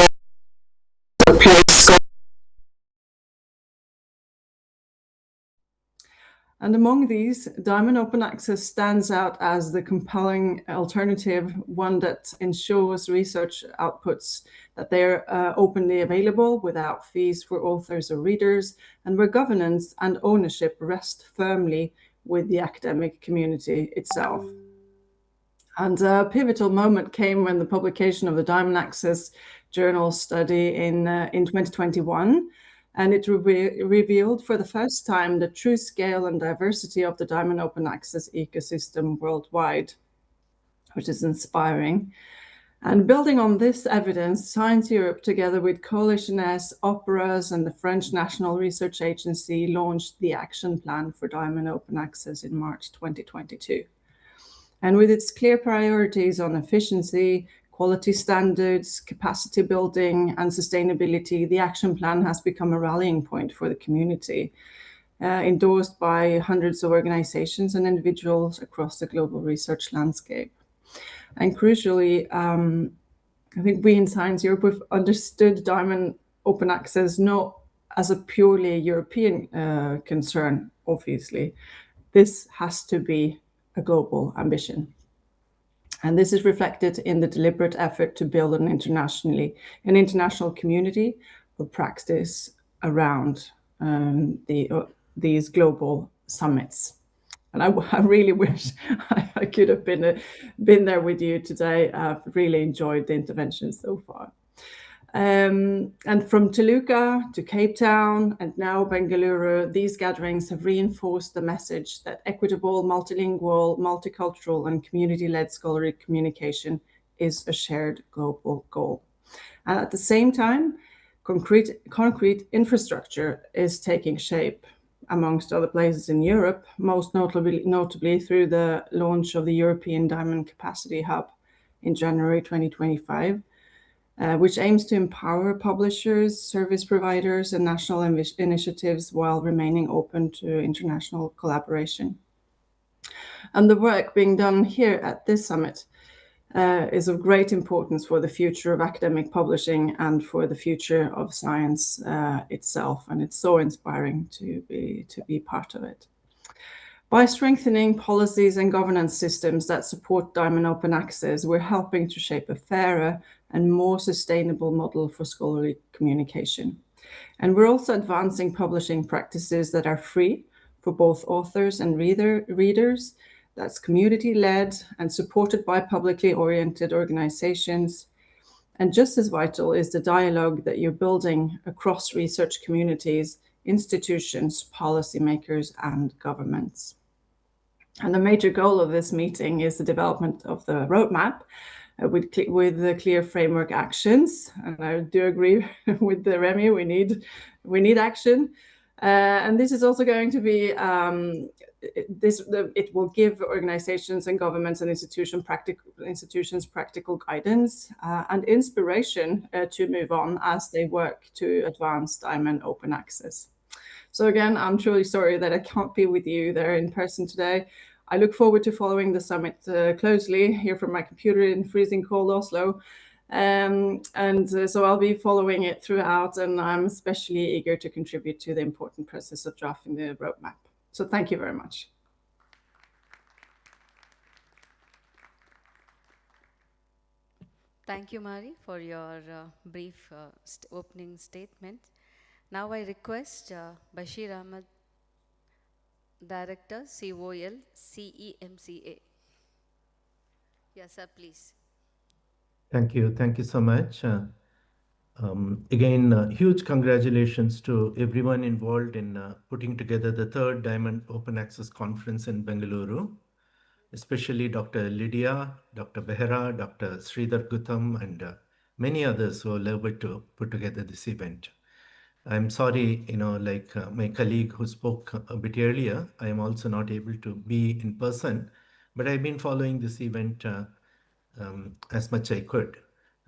And among these, Diamond Open Access stands out as the compelling alternative, one that ensures research outputs that they're openly available without fees for authors or readers, and where governance and ownership rest firmly with the academic community itself. And a pivotal moment came when the publication of the Diamond Access Journal study in 2021, and it revealed for the first time the true scale and diversity of the Diamond Open Access ecosystem worldwide, which is inspiring. And building on this evidence, Science Europe, together with Coalition S, Operas, and the French National Research Agency, launched the Action Plan for Diamond Open Access in March 2022. And with its clear priorities on efficiency, quality standards, capacity building, and sustainability, the action plan has become a rallying point for the community, endorsed by hundreds of organizations and individuals across the global research landscape. And crucially, I think we in Science Europe have understood Diamond Open Access not as a purely European concern, obviously. This has to be a global ambition. And this is reflected in the deliberate effort to build an international community of practice around these global summits. And I really wish I could have been there with you today. I've really enjoyed the intervention so far. And from Toluca to Cape Town and now Bengaluru, these gatherings have reinforced the message that equitable, multilingual, multicultural, and community-led scholarly communication is a shared global goal. And at the same time, concrete infrastructure is taking shape amongst other places in Europe, most notably through the launch of the European Diamond Capacity Hub in January 2025, which aims to empower publishers, service providers, and national initiatives while remaining open to international collaboration. And the work being done here at this summit is of great importance for the future of academic publishing and for the future of science itself. And it's so inspiring to be part of it. By strengthening policies and governance systems that support Diamond Open Access, we're helping to shape a fairer and more sustainable model for scholarly communication. And we're also advancing publishing practices that are free for both authors and readers, that's community-led and supported by publicly oriented organizations. And just as vital is the dialogue that you're building across research communities, institutions, policymakers, and governments. And the major goal of this meeting is the development of the roadmap with the clear framework actions. And I do agree with the Remy, we need action. And this is also going to be, it will give organizations and governments and institutions practical guidance and inspiration to move on as they work to advance Diamond Open Access. So again, I'm truly sorry that I can't be with you there in person today. I look forward to following the summit closely here from my computer in freezing cold Oslo. So I'll be following it throughout, and I'm especially eager to contribute to the important process of drafting the roadmap. So thank you very much. Thank you, Mari, for your brief opening statement. Now I request Bashir Ahmed, Director, COL, CEMCA. Yes, sir, please. Thank you. Thank you so much. Again, huge congratulations to everyone involved in putting together the third Diamond Open Access Conference in Bengaluru, especially Dr. Lydia, Dr. Behra, Dr. Sridhar Gutam, and many others who labored to put together this event. I'm sorry, like my colleague who spoke a bit earlier, I am also not able to be in person, but I've been following this event as much I could.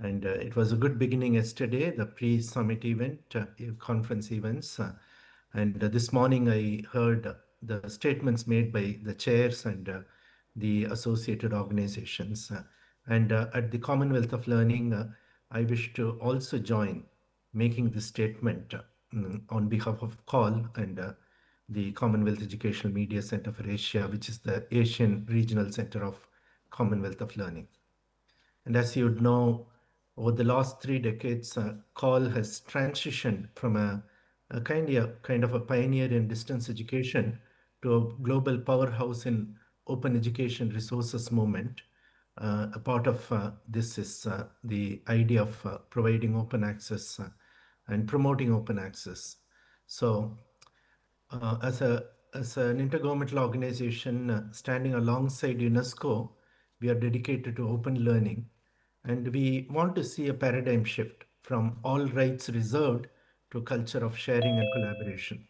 And it was a good beginning yesterday, the pre-summit event, conference events. And this morning I heard the statements made by the chairs and the associated organizations. And at the Commonwealth of Learning, I wish to also join making this statement on behalf of CALL and the Commonwealth Educational Media Center for Asia, which is the Asian Regional Center of Commonwealth of Learning. And as you would know, over the last 3 decades, CALL has transitioned from a kind of a pioneer in distance education to a global powerhouse in open education resources movement. A part of this is the idea of providing open access and promoting open access. So as an intergovernmental organization standing alongside UNESCO, we are dedicated to open learning, and we want to see a paradigm shift from all rights reserved to a culture of sharing and collaboration.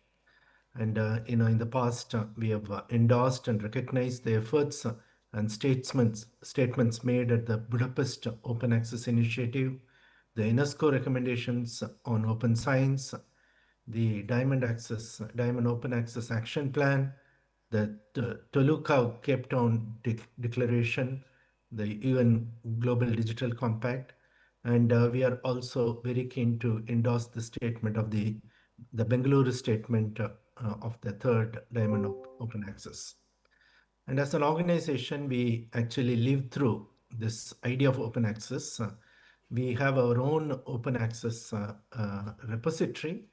And in the past, we have endorsed and recognized the efforts and statements made at the Budapest Open Access Initiative, the UNESCO recommendations on open science, the Diamond Open Access Action Plan, the Toluca Cape Town Declaration, the UN Global Digital Compact, and we are also very keen to endorse the statement of the Bengaluru statement of the third Diamond Open Access. And as an organization, we actually live through this idea of open access. We have our own open access repository,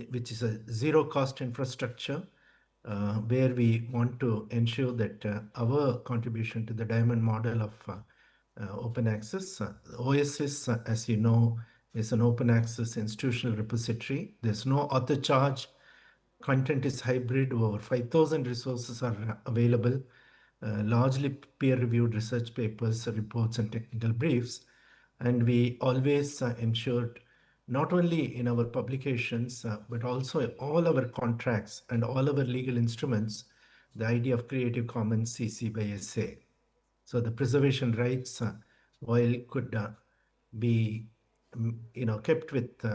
which is a zero cost infrastructure where we want to ensure that our contribution to the diamond model of open access. OSS, as you know, is an open access institutional repository. There's no author charge. Content is hybrid. Over 5,000 resources are available, largely peer-reviewed research papers, reports, and technical briefs. And we always ensured not only in our publications, but also all our contracts and all our legal instruments, the idea of Creative Commons CC by SA. So the preservation rights, while could be kept with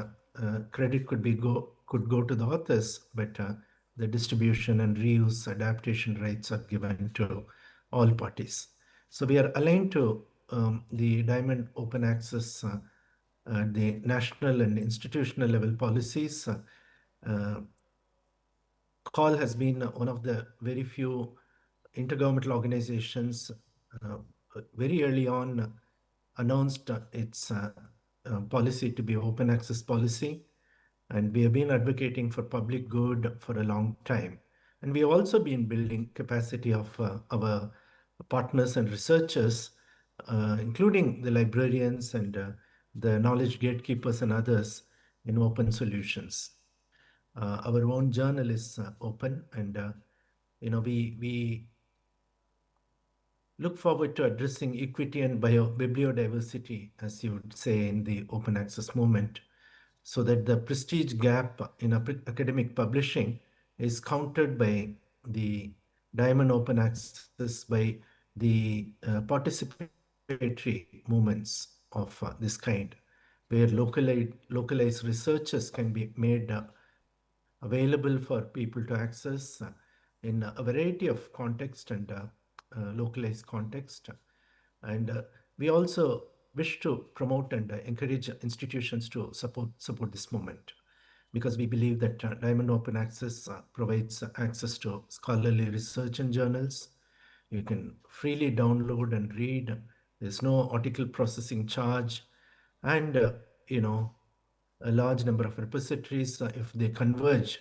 credit could go to the authors, but the distribution and reuse adaptation rights are given to all parties. So we are aligned to the Diamond Open Access, the national and institutional level policies. Uh, CALL has been one of the very few intergovernmental organizations uh, very early on announced its policy to be open access policy. And we have been advocating for public good for a long time. And we have also been building capacity of our partners and researchers, including the librarians and the knowledge gatekeepers and others in open solutions. Our own journal is open, and we look forward to addressing equity and biodiversity, as you would say, in the open access movement, so that the prestige gap in academic publishing is countered by the Diamond Open Access, by the participatory movements of this kind, where localized researchers can be made available for people to access in a variety of context and localized context. And we also wish to promote and encourage institutions to support this movement, because we believe that Diamond Open Access provides access to scholarly research and journals. You can freely download and read. There's no article processing charge, and a large number of repositories, if they converge,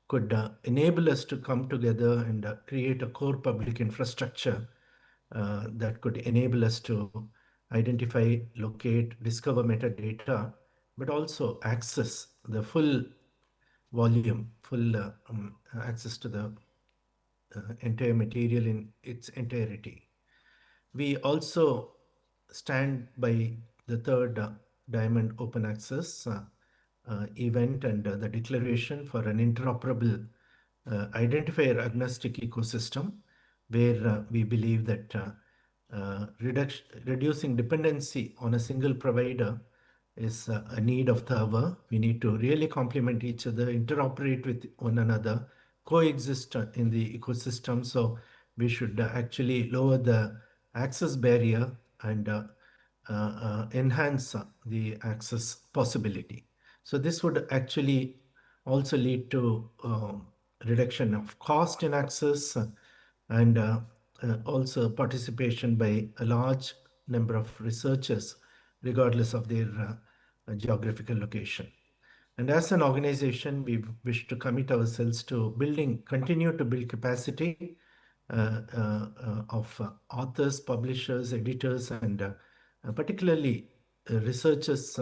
could enable us to come together and create a core public infrastructure that could enable us to identify, locate, discover metadata, but also access the full volume, full access to the entire material in its entirety. We also stand by the third Diamond Open Access event and the declaration for an interoperable identifier agnostic ecosystem, where we believe that reducing dependency on a single provider is a need of the hour. We need to really complement each other, interoperate with one another, coexist in the ecosystem. So we should actually lower the access barrier and enhance the access possibility. So this would actually also lead to reduction of cost in access and also participation by a large number of researchers, regardless of their geographical location. And as an organization, we wish to commit ourselves to continue to build capacity of authors, publishers, editors, and particularly researchers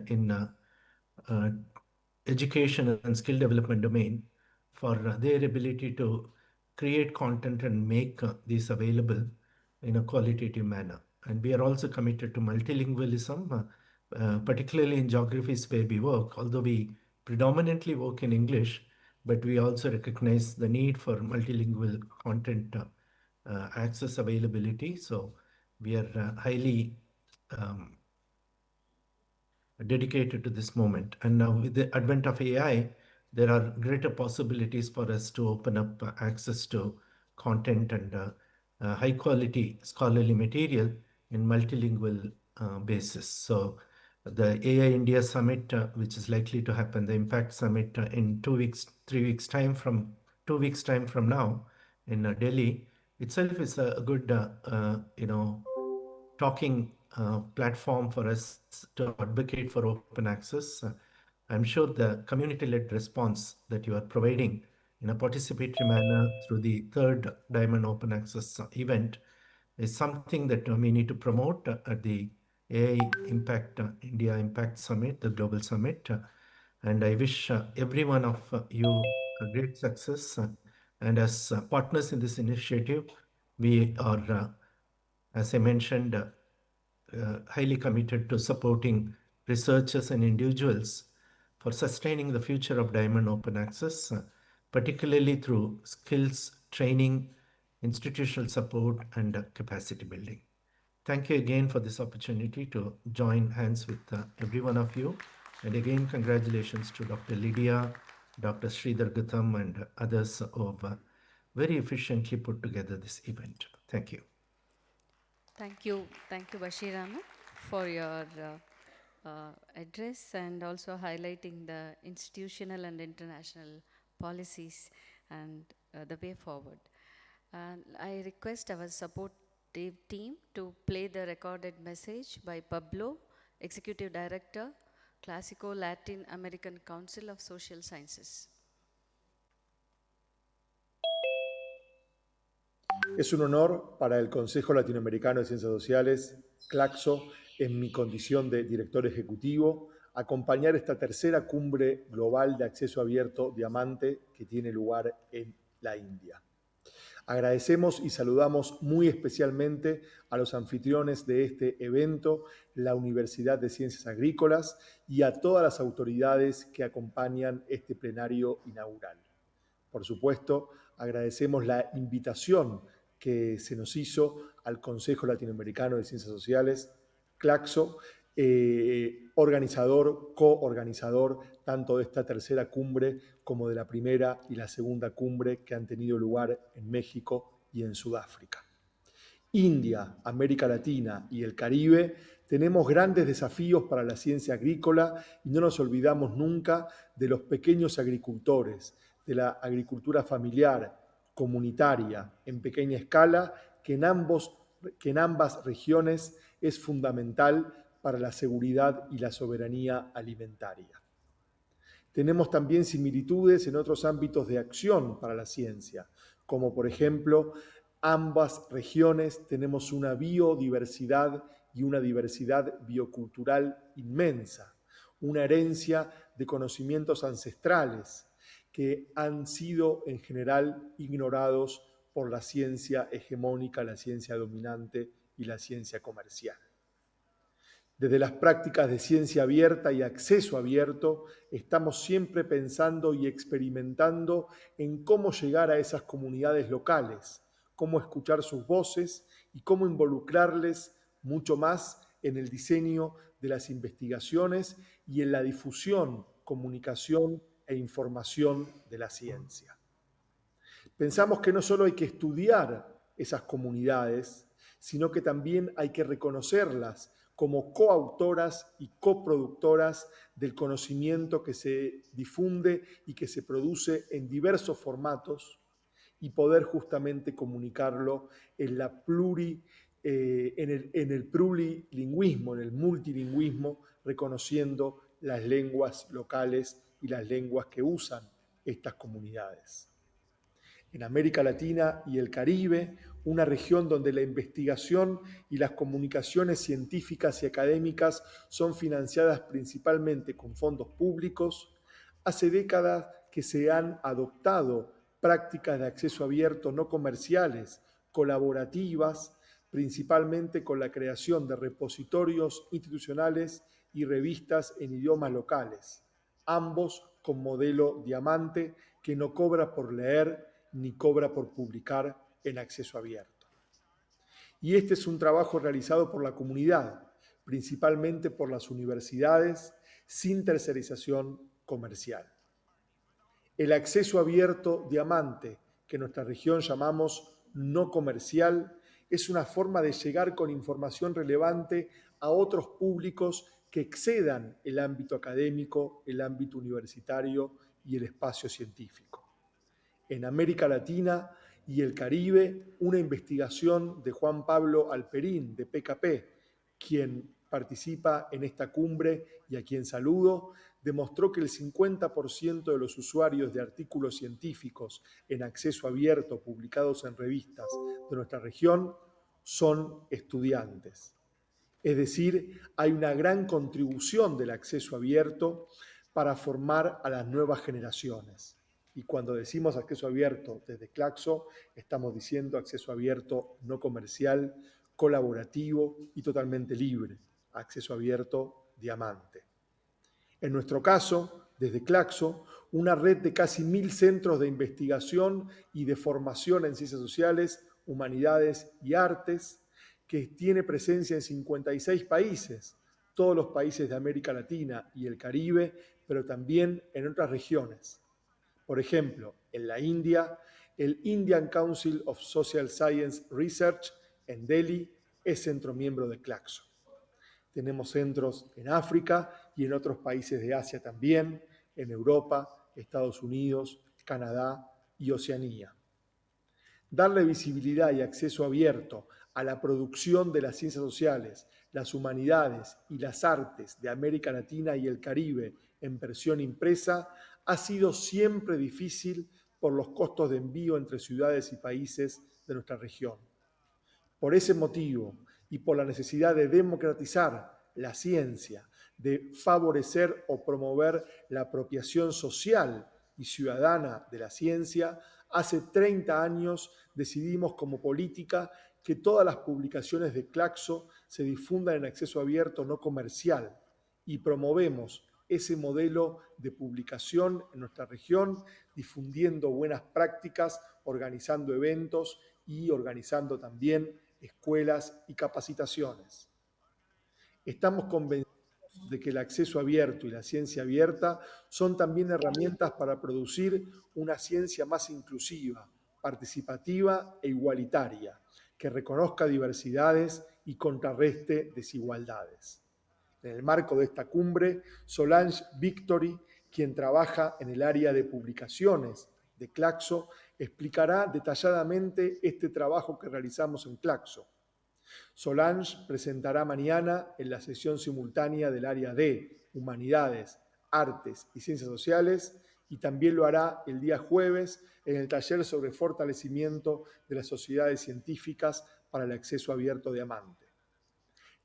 in uh, education and skill development domain for their ability to create content and make these available in a qualitative manner. And we are also committed to multilingualism, particularly in geographies where we work, although we predominantly work in English, but we also recognize the need for multilingual content access availability. So we are highly dedicated to this moment. And now with the advent of AI, there are greater possibilities for us to open up access to content and high quality scholarly material in multilingual basis. So the AI India Summit, which is likely to happen, the Impact Summit in 2 weeks, 3 weeks time from 2 weeks time from now in Delhi itself is a good, talking platform for us to advocate for open access. I'm sure the community-led response that you are providing in a participatory manner through the third Diamond Open Access event is something that we need to promote at the AI Impact India Impact Summit, the global summit. And I wish every one of you a great success. And as partners in this initiative, we are, as I mentioned, highly committed to supporting researchers and individuals for sustaining the future of Diamond Open Access, particularly through skills training, institutional support, and capacity building. Thank you again for this opportunity to join hands with every one of you. And again, congratulations to Dr. Lydia, Dr. Sridhar Gutham, and others who have very efficiently put together this event. Thank you. Thank you, Bashir Ahmed, for your address and also highlighting the institutional and international policies and the way forward. And I request our support team to play the recorded message by Pablo, Executive Director, Clásico Latin American Council of Social Sciences. Es un honor para el Consejo Latinoamericano de Ciencias Sociales, CLACSO, en mi condición de director ejecutivo, acompañar esta tercera cumbre global de acceso abierto Diamante que tiene lugar en la India. Agradecemos y saludamos muy especialmente a los anfitriones de este evento, la Universidad de Ciencias Agrícolas y a todas las autoridades que acompañan este plenario inaugural. Por supuesto, agradecemos la invitación que se nos hizo al Consejo Latinoamericano de Ciencias Sociales, CLACSO, organizador, coorganizador tanto de esta tercera cumbre como de la primera y la segunda cumbre que han tenido lugar en México y en Sudáfrica. India, América Latina y el Caribe tenemos grandes desafíos para la ciencia agrícola y no nos olvidamos nunca de los pequeños agricultores, de la agricultura familiar, comunitaria, en pequeña escala, que en ambas regiones es fundamental para la seguridad y la soberanía alimentaria. Tenemos también similitudes en otros ámbitos de acción para la ciencia, como por ejemplo, ambas regiones tenemos una biodiversidad y una diversidad biocultural inmensa, una herencia de conocimientos ancestrales que han sido en general ignorados por la ciencia hegemónica, la ciencia dominante y la ciencia comercial. Desde las prácticas de ciencia abierta y acceso abierto, estamos siempre pensando y experimentando en cómo llegar a esas comunidades locales, cómo escuchar sus voces y cómo involucrarles mucho más en el diseño de las investigaciones y en la difusión, comunicación e información de la ciencia. Pensamos que no solo hay que estudiar esas comunidades, sino que también hay que reconocerlas como coautoras y coproductoras del conocimiento que se difunde y que se produce en diversos formatos y poder justamente comunicarlo en el plurilingüismo, en el multilingüismo, reconociendo las lenguas locales y las lenguas que usan estas comunidades. En América Latina y el Caribe, una región donde la investigación y las comunicaciones científicas y académicas son financiadas principalmente con fondos públicos, hace décadas que se han adoptado prácticas de acceso abierto no comerciales, colaborativas, principalmente con la creación de repositorios institucionales y revistas en idiomas locales, ambos con modelo diamante que no cobra por leer ni cobra por publicar en acceso abierto. Y este es un trabajo realizado por la comunidad, principalmente por las universidades, sin tercerización comercial. El acceso abierto diamante, que en nuestra región llamamos no comercial, es una forma de llegar con información relevante a otros públicos que excedan el ámbito académico, el ámbito universitario y el espacio científico. En América Latina y el Caribe, una investigación de Juan Pablo Alperín, de PKP, quien participa en esta cumbre y a quien saludo, demostró que el 50% de los usuarios de artículos científicos en acceso abierto publicados en revistas de nuestra región son estudiantes. Es decir, hay una gran contribución del acceso abierto para formar a las nuevas generaciones. Y cuando decimos acceso abierto desde Claxo, estamos diciendo acceso abierto no comercial, colaborativo y totalmente libre. Acceso abierto diamante. En nuestro caso, desde Claxo, una red de casi 1.000 centros de investigación y de formación en ciencias sociales, humanidades y artes, que tiene presencia en 56 países, todos los países de América Latina y el Caribe, pero también en otras regiones. Por ejemplo, en la India, el Indian Council of Social Science Research en Delhi es centro miembro de Claxo. Tenemos centros en África y en otros países de Asia también, en Europa, Estados Unidos, Canadá y Oceanía. Darle visibilidad y acceso abierto a la producción de las ciencias sociales, las humanidades y las artes de América Latina y el Caribe en versión impresa ha sido siempre difícil por los costos de envío entre ciudades y países de nuestra región. Por ese motivo y por la necesidad de democratizar la ciencia, de favorecer o promover la apropiación social y ciudadana de la ciencia, hace 30 años decidimos como política que todas las publicaciones de Claxo se difundan en acceso abierto no comercial y promovemos ese modelo de publicación en nuestra región, difundiendo buenas prácticas, organizando eventos y organizando también escuelas y capacitaciones. Estamos convencidos de que el acceso abierto y la ciencia abierta son también herramientas para producir una ciencia más inclusiva, participativa e igualitaria, que reconozca diversidades y contrarreste desigualdades. En el marco de esta cumbre, Solange Victory, quien trabaja en el área de publicaciones de Claxo, explicará detalladamente este trabajo que realizamos en Claxo. Solange presentará mañana en la sesión simultánea del área de Humanidades, Artes y Ciencias Sociales y también lo hará el día jueves en el taller sobre fortalecimiento de las sociedades científicas para el acceso abierto diamante.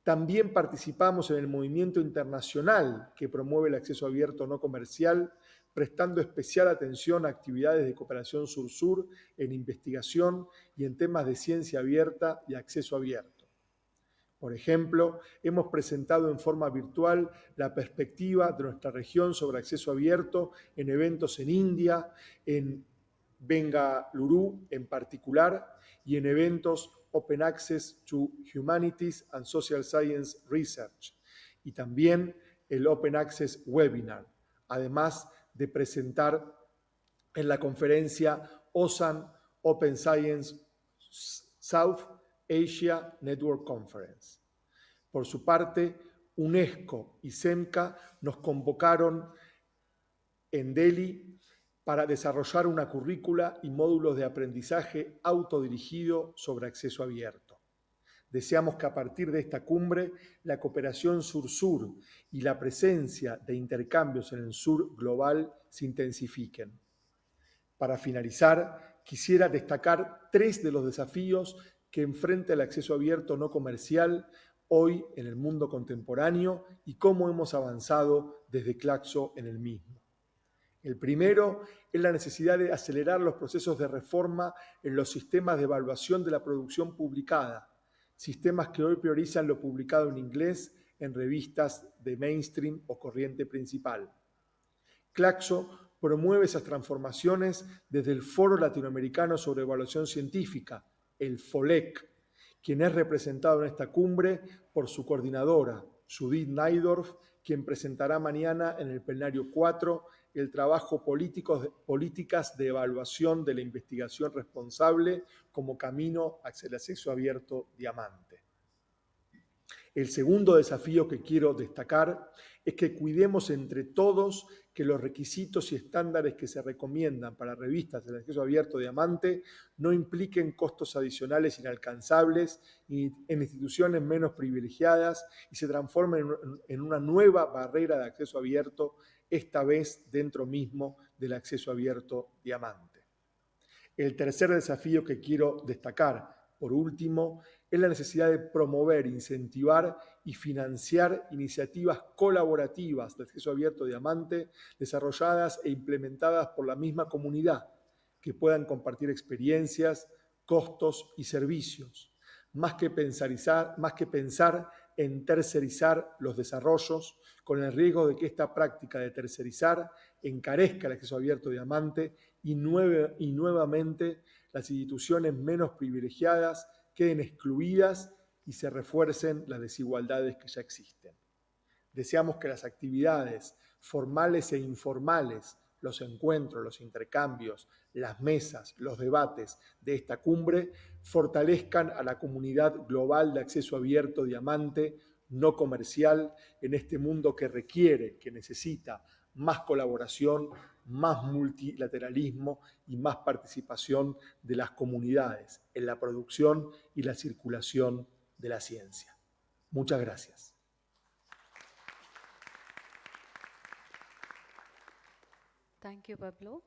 También participamos en el movimiento internacional que promueve el acceso abierto no comercial, prestando especial atención a actividades de cooperación sur-sur en investigación y en temas de ciencia abierta y acceso abierto. Por ejemplo, hemos presentado en forma virtual la perspectiva de nuestra región sobre acceso abierto en eventos en India, en Bengaluru en particular, y en eventos Open Access to Humanities and Social Science Research, y también el Open Access Webinar, además de presentar en la conferencia OSAN Open Science South Asia Network Conference. Por su parte, UNESCO y SEMCA nos convocaron en Delhi para desarrollar una currícula y módulos de aprendizaje autodirigido sobre acceso abierto. Deseamos que a partir de esta cumbre la cooperación sur-sur y la presencia de intercambios en el sur global se intensifiquen. Para finalizar, quisiera destacar 3 de los desafíos que enfrenta el acceso abierto no comercial hoy en el mundo contemporáneo y cómo hemos avanzado desde Claxo en el mismo. El primero es la necesidad de acelerar los procesos de reforma en los sistemas de evaluación de la producción publicada, sistemas que hoy priorizan lo publicado en inglés en revistas de mainstream o corriente principal. Claxo promueve esas transformaciones desde el Foro Latinoamericano sobre Evaluación Científica, el FOLEC, quien es representado en esta cumbre por su coordinadora, Judith Naidorf, quien presentará mañana en el plenario 4 el trabajo políticas de evaluación de la investigación responsable como camino hacia el acceso abierto diamante. El segundo desafío que quiero destacar es que cuidemos entre todos que los requisitos y estándares que se recomiendan para revistas del acceso abierto Diamante no impliquen costos adicionales inalcanzables y en instituciones menos privilegiadas y se transformen en una nueva barrera de acceso abierto, esta vez dentro mismo del acceso abierto Diamante. El tercer desafío que quiero destacar, por último, es la necesidad de promover, incentivar y financiar iniciativas colaborativas de acceso abierto Diamante desarrolladas e implementadas por la misma comunidad, que puedan compartir experiencias, costos y servicios, más que pensar en tercerizar los desarrollos, con el riesgo de que esta práctica de tercerizar encarezca el acceso abierto Diamante y nuevamente las instituciones menos privilegiadas queden excluidas y se refuercen las desigualdades que ya existen. Deseamos que las actividades formales e informales, los encuentros, los intercambios, las mesas, los debates de esta cumbre fortalezcan a la comunidad global de acceso abierto Diamante no comercial en este mundo que requiere, que necesita más colaboración, más multilateralismo y más participación de las comunidades en la producción y la circulación de la ciencia. Muchas gracias. Thank you, Pablo.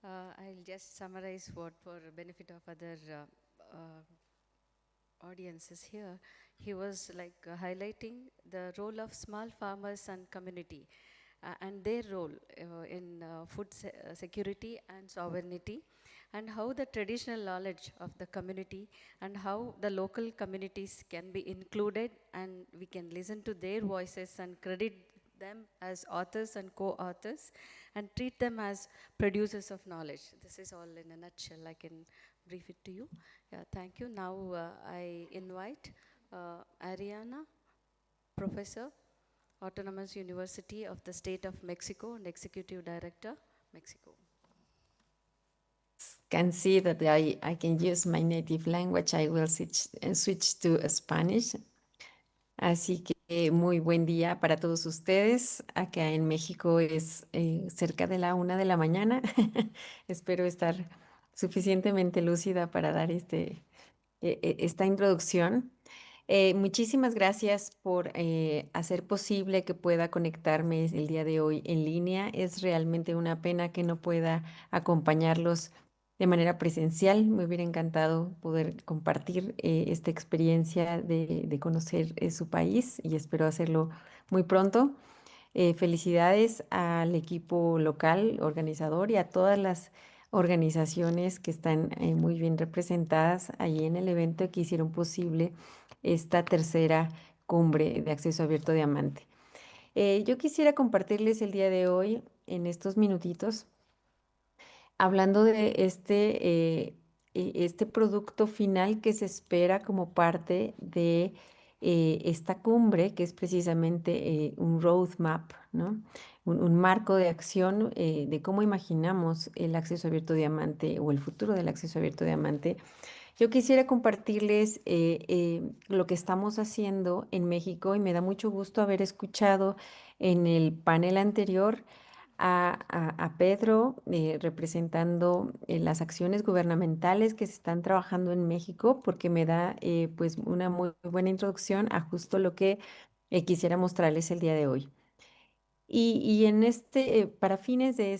I'll just summarize what for benefit of other audiences here. He was like highlighting the role of small farmers and community and their role in food security and sovereignty, and how the traditional knowledge of the community and how the local communities can be included, and we can listen to their voices and credit them as authors and co-authors and treat them as producers of knowledge. This is all in a nutshell. I can brief it to you. Yeah, thank you. Now I invite Ariana, Professor, Autonomous University of the State of Mexico and Executive Director, Mexico. Can see that I can use my native language. I will switch to Spanish. Así que muy buen día para todos ustedes. Acá en México es cerca de la 1 de la mañana. Espero estar suficientemente lúcida para dar esta introducción. Muchísimas gracias por hacer posible que pueda conectarme el día de hoy en línea. Es realmente una pena que no pueda acompañarlos de manera presencial. Me hubiera encantado poder compartir esta experiencia de conocer su país y espero hacerlo muy pronto. Felicidades al equipo local organizador y a todas las organizaciones que están muy bien representadas allí en el evento y que hicieron posible esta tercera cumbre de acceso abierto Diamante. Yo quisiera compartirles el día de hoy, en estos minutitos, hablando de este producto final que se espera como parte de esta cumbre, que es precisamente un roadmap, ¿no? Un marco de acción de cómo imaginamos el acceso abierto Diamante o el futuro del acceso abierto Diamante. Yo quisiera compartirles lo que estamos haciendo en México y me da mucho gusto haber escuchado en el panel anterior a Pedro representando las acciones gubernamentales que se están trabajando en México, porque me da pues una muy buena introducción a justo lo que quisiera mostrarles el día de hoy. Y en para fines de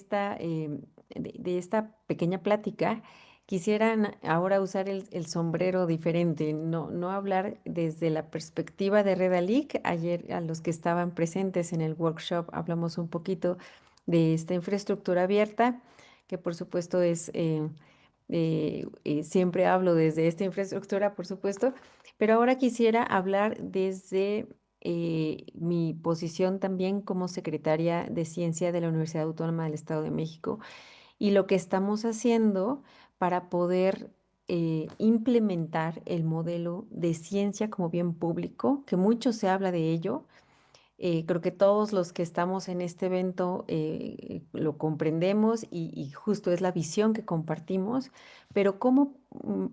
de esta pequeña plática, quisieran ahora usar el sombrero diferente, no hablar desde la perspectiva de Redalic. Ayer a los que estaban presentes en el workshop hablamos un poquito de esta infraestructura abierta, que por supuesto siempre hablo desde esta infraestructura, por supuesto, pero ahora quisiera hablar desde mi posición también como secretaria de Ciencia de la Universidad Autónoma del Estado de México y lo que estamos haciendo para poder implementar el modelo de ciencia como bien público, que mucho se habla de ello. Creo que todos los que estamos en este evento lo comprendemos y justo es la visión que compartimos, pero ¿cómo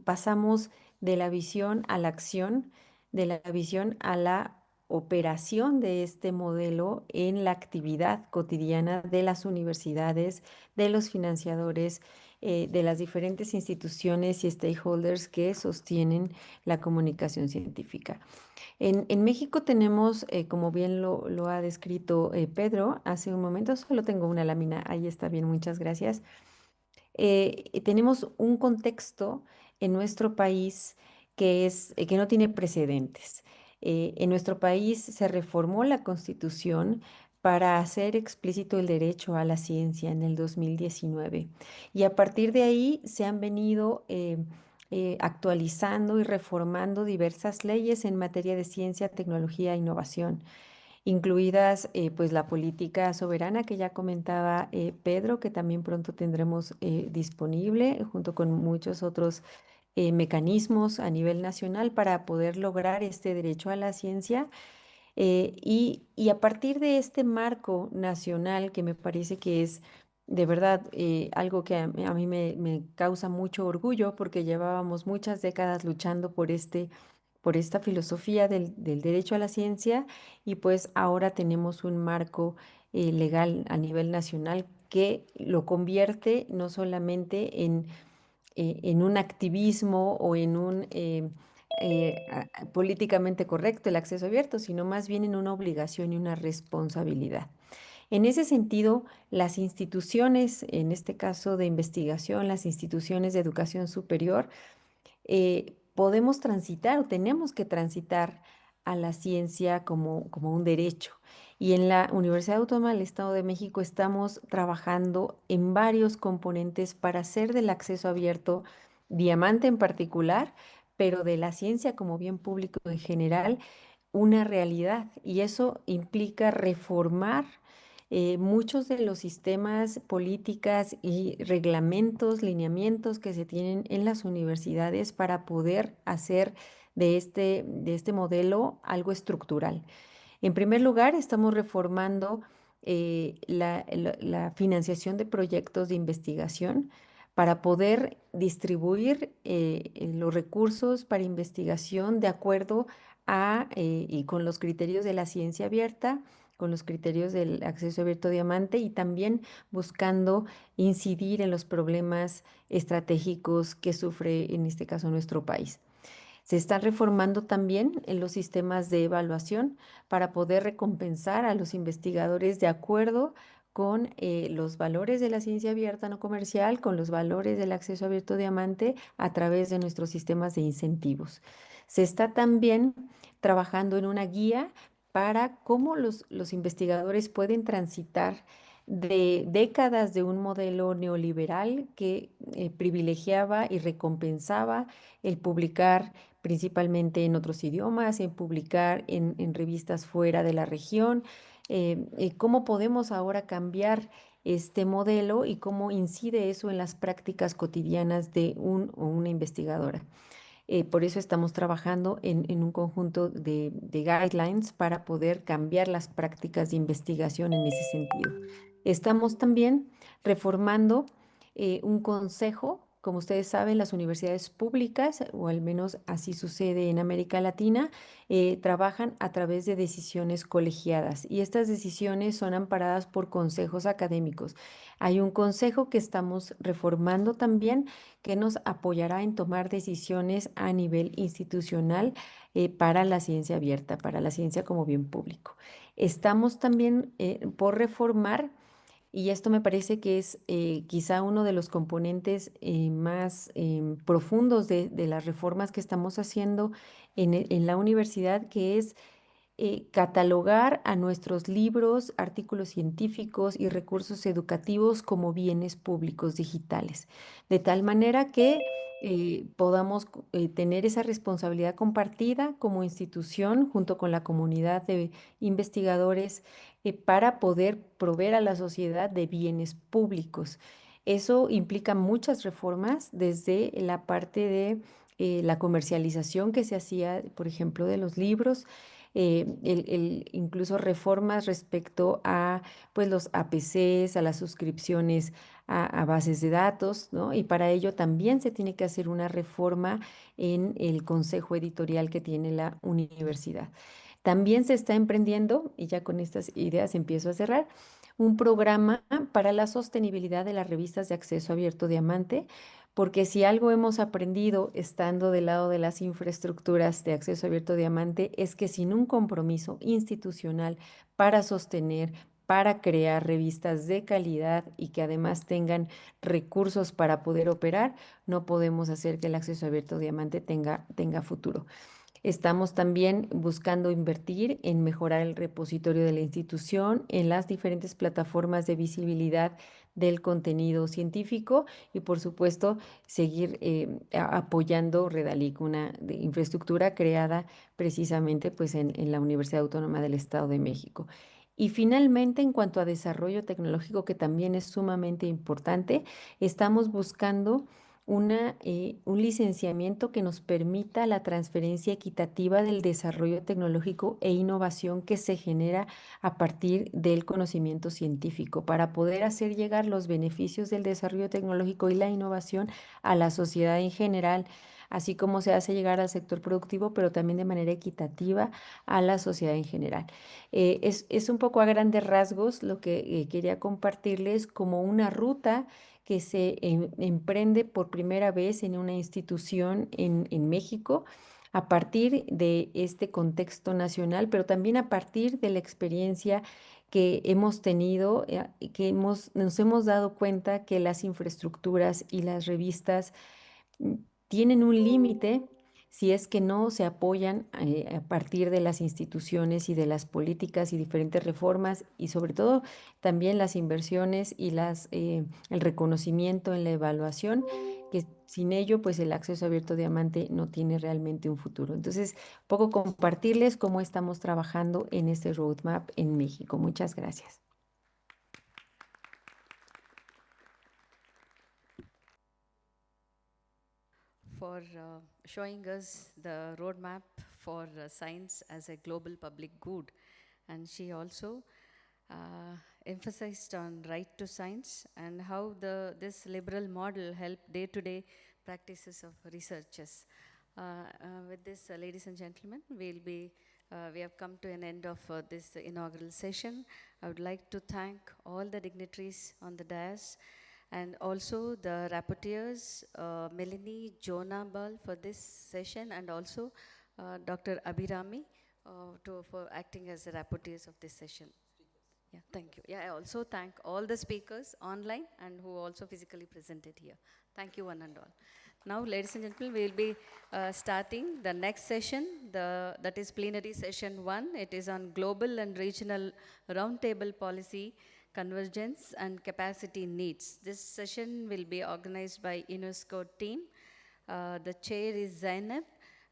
pasamos de la visión a la acción, de la visión a la operación de este modelo en la actividad cotidiana de las universidades, de los financiadores, de las diferentes instituciones y stakeholders que sostienen la comunicación científica. En México tenemos, como bien lo ha descrito Pedro hace un momento, solo tengo una lámina, ahí está bien, muchas gracias. Tenemos un contexto en nuestro país que no tiene precedentes. En nuestro país se reformó la Constitución para hacer explícito el derecho a la ciencia en el 2019 y a partir de ahí se han venido actualizando y reformando diversas leyes en materia de ciencia, tecnología e innovación, incluidas pues la política soberana que ya comentaba Pedro, que también pronto tendremos disponible junto con muchos otros mecanismos a nivel nacional para poder lograr este derecho a la ciencia. Y a partir de este marco nacional, que me parece que es de verdad algo que a mí me causa mucho orgullo, porque llevábamos muchas décadas luchando por esta filosofía del derecho a la ciencia, y pues ahora tenemos un marco legal a nivel nacional que lo convierte no solamente en un activismo o en un políticamente correcto el acceso abierto, sino más bien en una obligación y una responsabilidad. En ese sentido, las instituciones, en este caso de investigación, las instituciones de educación superior, podemos transitar o tenemos que transitar a la ciencia como un derecho. Y en la Universidad Autónoma del Estado de México estamos trabajando en varios componentes para hacer del acceso abierto, diamante en particular, pero de la ciencia como bien público en general, una realidad. Y eso implica reformar muchos de los sistemas, políticas y reglamentos, lineamientos que se tienen en las universidades para poder hacer de este modelo algo estructural. En primer lugar, estamos reformando la financiación de proyectos de investigación para poder distribuir los recursos para investigación de acuerdo y con los criterios de la ciencia abierta, con los criterios del acceso abierto diamante y también buscando incidir en los problemas estratégicos que sufre en este caso nuestro país. Se están reformando también en los sistemas de evaluación para poder recompensar a los investigadores de acuerdo con los valores de la ciencia abierta no comercial, con los valores del acceso abierto diamante a través de nuestros sistemas de incentivos. Se está también trabajando en una guía para cómo los investigadores pueden transitar de décadas de un modelo neoliberal que privilegiaba y recompensaba el publicar principalmente en otros idiomas, en publicar en revistas fuera de la región. ¿Cómo podemos ahora cambiar este modelo y cómo incide eso en las prácticas cotidianas de un o una investigadora? Por eso estamos trabajando en un conjunto de guidelines para poder cambiar las prácticas de investigación en ese sentido. Estamos también reformando un consejo. Como ustedes saben, las universidades públicas, o al menos así sucede en América Latina, trabajan a través de decisiones colegiadas y estas decisiones son amparadas por consejos académicos. Hay un consejo que estamos reformando también que nos apoyará en tomar decisiones a nivel institucional para la ciencia abierta, para la ciencia como bien público. Estamos también por reformar, y esto me parece que es quizá uno de los componentes más profundos de las reformas que estamos haciendo en la universidad, que es catalogar a nuestros libros, artículos científicos y recursos educativos como bienes públicos digitales, de tal manera que podamos tener esa responsabilidad compartida como institución junto con la comunidad de investigadores para poder proveer a la sociedad de bienes públicos. Eso implica muchas reformas desde la parte de la comercialización que se hacía, por ejemplo, de los libros, incluso reformas respecto a pues, los APCs, a las suscripciones a bases de datos, ¿no? Y para ello también se tiene que hacer una reforma en el consejo editorial que tiene la universidad. También se está emprendiendo, y ya con estas ideas empiezo a cerrar, un programa para la sostenibilidad de las revistas de acceso abierto Diamante, porque si algo hemos aprendido estando del lado de las infraestructuras de acceso abierto Diamante es que sin un compromiso institucional para sostener, para crear revistas de calidad y que además tengan recursos para poder operar, no podemos hacer que el acceso abierto Diamante tenga futuro. Estamos también buscando invertir en mejorar el repositorio de la institución, en las diferentes plataformas de visibilidad del contenido científico y, por supuesto, seguir apoyando Redalic, una infraestructura creada precisamente pues, en la Universidad Autónoma del Estado de México. Y finalmente, en cuanto a desarrollo tecnológico, que también es sumamente importante, estamos buscando un licenciamiento que nos permita la transferencia equitativa del desarrollo tecnológico e innovación que se genera a partir del conocimiento científico, para poder hacer llegar los beneficios del desarrollo tecnológico y la innovación a la sociedad en general, así como se hace llegar al sector productivo, pero también de manera equitativa a la sociedad en general. Es un poco a grandes rasgos lo que quería compartirles como una ruta que se emprende por primera vez en una institución en México a partir de este contexto nacional, pero también a partir de la experiencia que hemos tenido, que nos hemos dado cuenta que las infraestructuras y las revistas mm, tienen un límite si es que no se apoyan a partir de las instituciones y de las políticas y diferentes reformas y sobre todo también las inversiones y el reconocimiento en la evaluación, que sin ello pues el acceso abierto Diamante no tiene realmente un futuro. Entonces, poco compartirles cómo estamos trabajando en este roadmap en México. Muchas gracias. For showing us the roadmap for science as a global public good. And she also emphasized on right to science and how this liberal model helped day-to-day practices of researchers. With this, ladies and gentlemen, we have come to an end of this inaugural session. I would like to thank all the dignitaries on the dais and also the rapporteurs, Melanie, Jonah Ball for this session, and also Dr. Abhirami for acting as the rapporteurs of this session. Yeah, thank you. Yeah, I also thank all the speakers online and who also physically presented here. Thank you one and all. Now, ladies and gentlemen, we will be starting the next session, that is plenary session 1. It is on global and regional roundtable policy convergence and capacity needs. This session will be organized by UNESCO team. The chair is Zainab,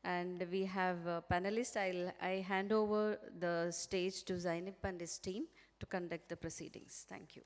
and we have panelists. I hand over the stage to Zainab and his team to conduct the proceedings. Thank you.